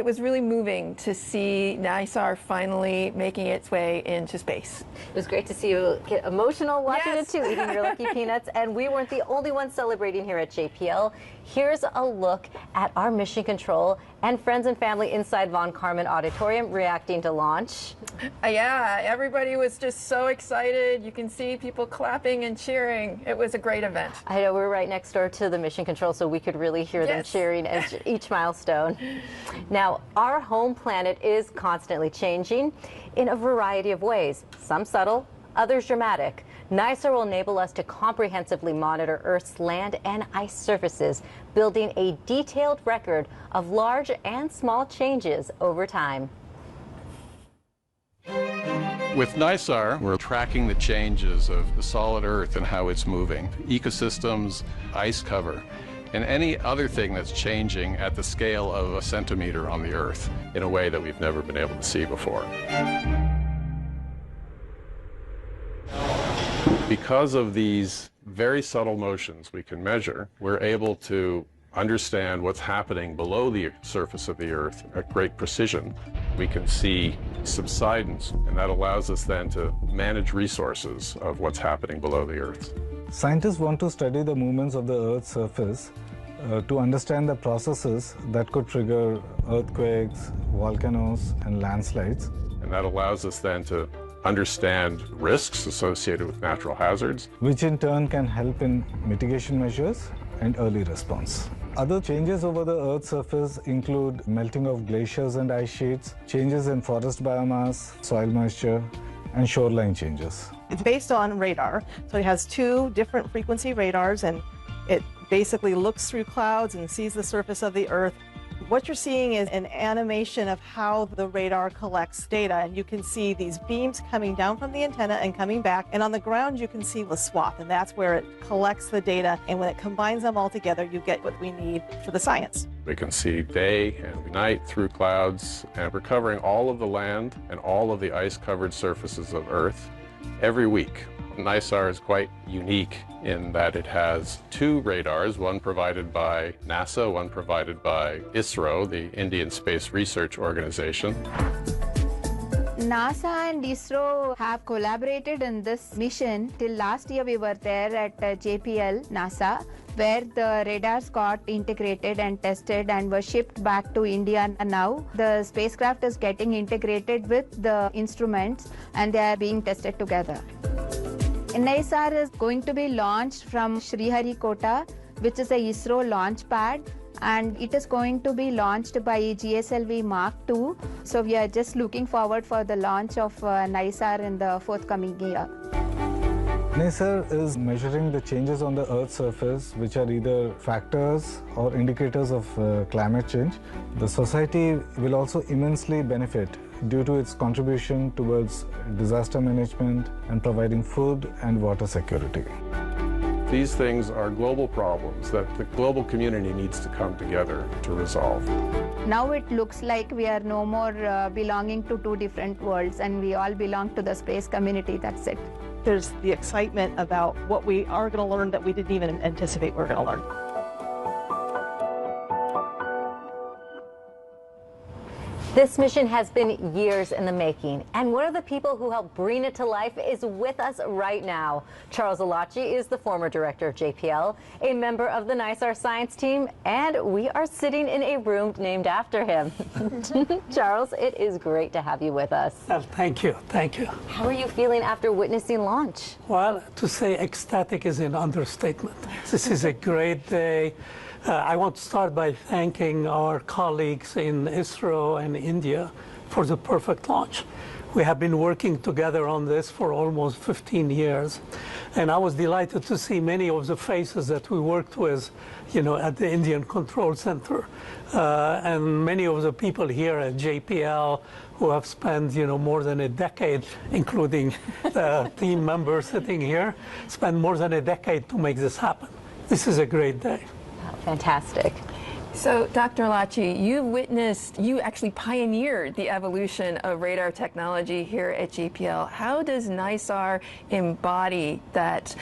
[SPEAKER 3] was really moving to see NISAR finally making its way into space.
[SPEAKER 2] It was great to see you get emotional watching it too, eating your lucky peanuts. And we weren't the only ones celebrating here at JPL. Here's a look at our mission control and friends and family inside Von Karman Auditorium reacting to launch.
[SPEAKER 3] Yeah, everybody was just so excited. You can see people clapping and cheering. It was a great event.
[SPEAKER 2] I know, we were right next door to the mission control, so we could really hear them cheering at each milestone. Now, our home planet is constantly changing in a variety of ways, some subtle, others dramatic. NISAR will enable us to comprehensively monitor Earth's land and ice surfaces, building a detailed record of large and small changes over time.
[SPEAKER 11] With NISAR, we're tracking the changes of the solid Earth and how it's moving, ecosystems, ice cover, and any other thing that's changing at the scale of a centimeter on the Earth in a way that we've never been able to see before. Because of these very subtle motions we can measure, we're able to understand what's happening below the surface of the Earth at great precision. We can see subsidence, and that allows us then to manage resources of what's happening below the Earth.
[SPEAKER 12] Scientists want to study the movements of the Earth's surface to understand the processes that could trigger earthquakes, volcanoes, and landslides.
[SPEAKER 11] And that allows us then to understand risks associated with natural hazards,
[SPEAKER 12] which in turn can help in mitigation measures and early response. Other changes over the Earth's surface include melting of glaciers and ice sheets, changes in forest biomass, soil moisture, and shoreline changes.
[SPEAKER 13] It's based on radar, so it has two different frequency radars, and it basically looks through clouds and sees the surface of the Earth. What you're seeing is an animation of how the radar collects data, and you can see these beams coming down from the antenna and coming back, and on the ground you can see the swath, and that's where it collects the data, and when it combines them all together you get what we need for the science.
[SPEAKER 11] We can see day and night through clouds, and we're covering all of the land and all of the ice-covered surfaces of Earth every week. NISAR is quite unique in that it has two radars, one provided by NASA, one provided by ISRO, the Indian Space Research Organization.
[SPEAKER 24] NASA and ISRO have collaborated in this mission. Till last year we were there at JPL, NASA, where the radars got integrated and tested and were shipped back to India. And now the spacecraft is getting integrated with the instruments and they are being tested together. NISAR is going to be launched from Sriharikota, which is a ISRO launch pad, and it is going to be launched by GSLV Mark II. So we are just looking forward for the launch of NISAR in the forthcoming year.
[SPEAKER 12] NISAR is measuring the changes on the Earth's surface, which are either factors or indicators of climate change. The society will also immensely benefit due to its contribution towards disaster management and providing food and water security.
[SPEAKER 11] These things are global problems that the global community needs to come together to resolve.
[SPEAKER 24] Now it looks like we are no more belonging to two different worlds, and we all belong to the space community. That's it.
[SPEAKER 13] There's the excitement about what we are going to learn that we didn't even anticipate we're going to learn.
[SPEAKER 2] This mission has been years in the making, and one of the people who helped bring it to life is with us right now. Charles Alachi is the former director of JPL, a member of the NISAR science team, and we are sitting in a room named after him. Charles, it is great to have you with us.
[SPEAKER 14] Well, thank you. Thank you.
[SPEAKER 2] How are you feeling after witnessing launch?
[SPEAKER 14] Well, to say ecstatic is an understatement. This is a great day. I want to start by thanking our colleagues in ISRO and India for the perfect launch. We have been working together on this for almost 15 years, and I was delighted to see many of the faces that we worked with, at the Indian Control Center, and many of the people here at JPL who have spent, more than a decade, including the team members sitting here, spent more than a decade to make this happen. This is a great day.
[SPEAKER 2] Fantastic.
[SPEAKER 3] So, Dr. Alachi, you actually pioneered the evolution of radar technology here at JPL. How does NISAR embody that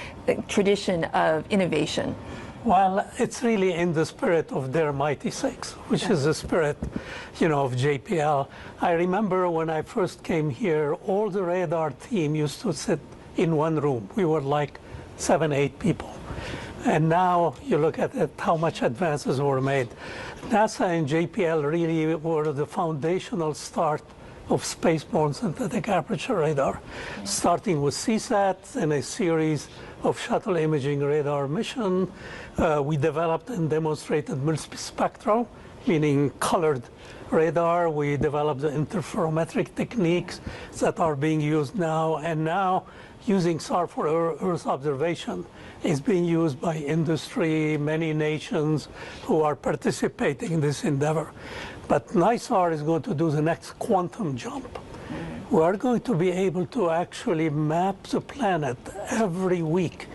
[SPEAKER 3] tradition of innovation?
[SPEAKER 14] Well, it's really in the spirit of their Mighty Six, which is the spirit, of JPL. I remember when I first came here, all the radar team used to sit in one room. We were like 7, 8 people. And now you look at it, how much advances were made. NASA and JPL really were the foundational start of spaceborne synthetic aperture radar, starting with CSAT and a series of shuttle imaging radar mission. We developed and demonstrated multispectral, meaning colored radar. We developed the interferometric techniques that are being used now, and now using SAR for Earth observation is being used by industry, many nations who are participating in this endeavor. But NISAR is going to do the next quantum jump. We are going to be able to actually map the planet every week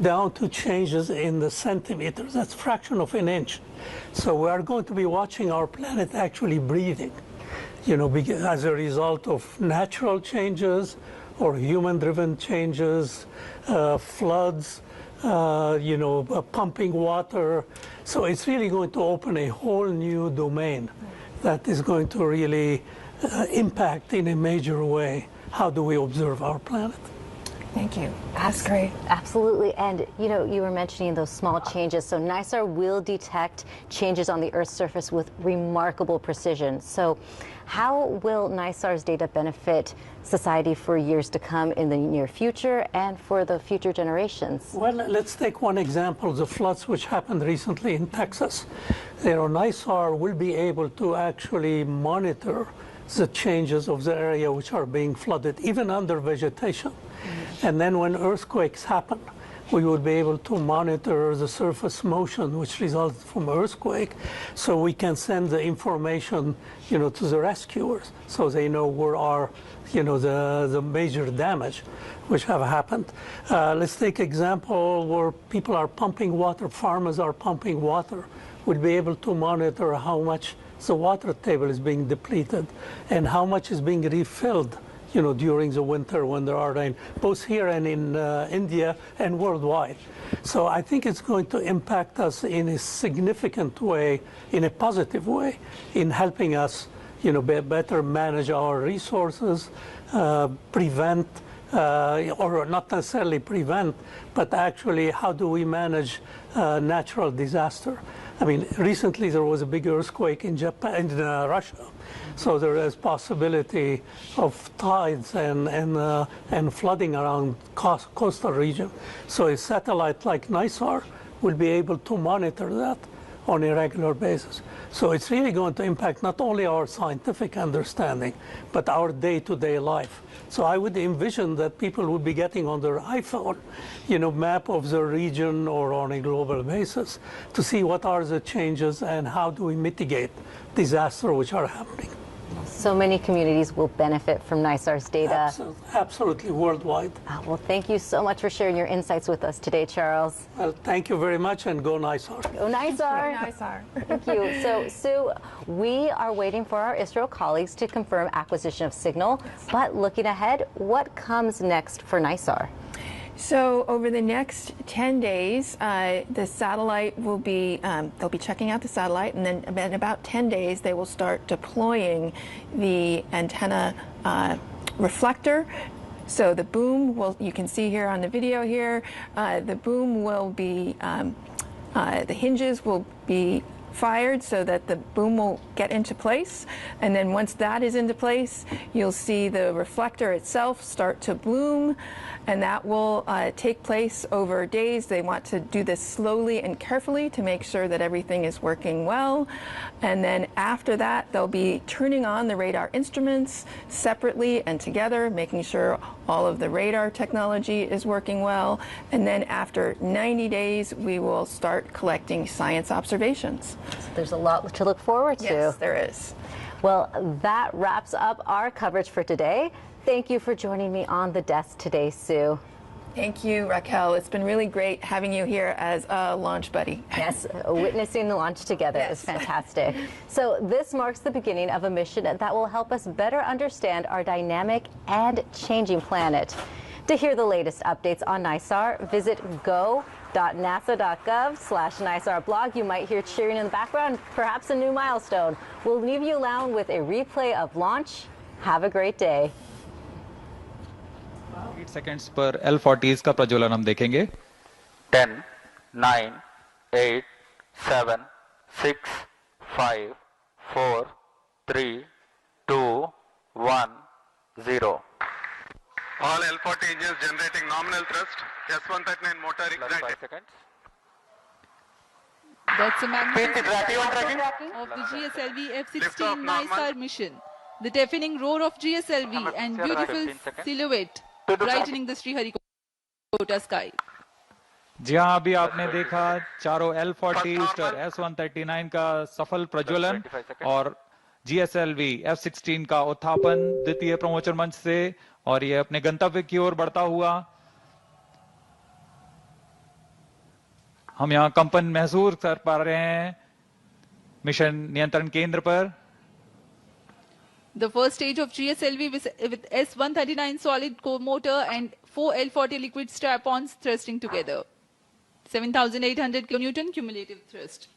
[SPEAKER 14] down to changes in the centimeters. That's a fraction of an inch. So we are going to be watching our planet actually breathing, as a result of natural changes or human-driven changes, floods, pumping water. So it's really going to open a whole new domain that is going to really impact in a major way how do we observe our planet.
[SPEAKER 3] Thank you. That's great.
[SPEAKER 2] Absolutely. And, you were mentioning those small changes. So NISAR will detect changes on the Earth's surface with remarkable precision. So how will NISAR's data benefit society for years to come in the near future and for the future generations?
[SPEAKER 14] Well, let's take one example, the floods which happened recently in Texas. NISAR will be able to actually monitor the changes of the area which are being flooded, even under vegetation. And then when earthquakes happen, we will be able to monitor the surface motion which results from earthquake, so we can send the information, to the rescuers, so they know where are, the major damage which have happened. Let's take example where people are pumping water, farmers are pumping water. We'll be able to monitor how much the water table is being depleted and how much is being refilled, during the winter when there are rain, both here and in India and worldwide. So I think it's going to impact us in a significant way, in a positive way, in helping us, better manage our resources, prevent, or not necessarily prevent, but actually how do we manage natural disaster. I mean, recently there was a big earthquake in Japan, in Russia. So there is possibility of tides and flooding around coastal region. So a satellite like NISAR will be able to monitor that on a regular basis. So it's really going to impact not only our scientific understanding, but our day-to-day life. So I would envision that people would be getting on their iPhone, map of the region or on a global basis to see what are the changes and how do we mitigate disasters which are happening.
[SPEAKER 2] So many communities will benefit from NISAR's data.
[SPEAKER 14] Absolutely, worldwide.
[SPEAKER 2] Well, thank you so much for sharing your insights with us today, Charles.
[SPEAKER 14] Well, thank you very much, and go NISAR.
[SPEAKER 2] Go NISAR.
[SPEAKER 24] Go NISAR.
[SPEAKER 2] Thank you. So, Sue, we are waiting for our ISRO colleagues to confirm acquisition of signal, but looking ahead, what comes next for NISAR?
[SPEAKER 3] So over the next 10 days, the satellite will be, they'll be checking out the satellite, and then in about 10 days, they will start deploying the antenna reflector. So the boom will, you can see here on the video here, the boom will be, the hinges will be fired so that the boom will get into place, and then once that is into place, you'll see the reflector itself start to bloom, and that will take place over days. They want to do this slowly and carefully to make sure that everything is working well, and then after that they'll be turning on the radar instruments separately and together, making sure all of the radar technology is working well, and then after 90 days we will start collecting science observations.
[SPEAKER 2] So there's a lot to look forward to.
[SPEAKER 3] Yes, there is.
[SPEAKER 2] Well, that wraps up our coverage for today. Thank you for joining me on the desk today, Sue.
[SPEAKER 3] Thank you, Raquel. It's been really great having you here as a launch buddy.
[SPEAKER 2] Yes, witnessing the launch together is fantastic. So this marks the beginning of a mission that will help us better understand our dynamic and changing planet. To hear the latest updates on NISAR, visit go.nasa.gov/NISAR blog. You might hear cheering in the background, perhaps a new milestone. We'll leave you alone with a replay of launch. Have a great day.
[SPEAKER 22] 8 seconds पर L40s का प्रज्वलन हम देखेंगे.
[SPEAKER 5] 10, 9, 8, 7, 6, 5, 4, 3, 2, 1, 0.
[SPEAKER 9] All L40 engines generating nominal thrust. S139 motor ignited.
[SPEAKER 5] 5 seconds.
[SPEAKER 21] That's a magnificent tracking of the GSLV F-16 NISAR mission. The deafening roar of GSLV and beautiful silhouette brightening the Sriharikota sky.
[SPEAKER 22] जी हाँ, अभी आपने देखा चारों L40s और S139 का सफल प्रज्वलन और GSLV F-16 का उत्थापन द्वितीय प्रमोचन मंच से, और ये अपने गंतव्य की ओर बढ़ता हुआ. हम यहाँ कंपन महसूस कर पा रहे हैं मिशन नियंत्रण केंद्र पर.
[SPEAKER 21] The first stage of GSLV with S139 solid core motor and 4 L40 liquid strap-ons thrusting together. 7,800 kN cumulative thrust.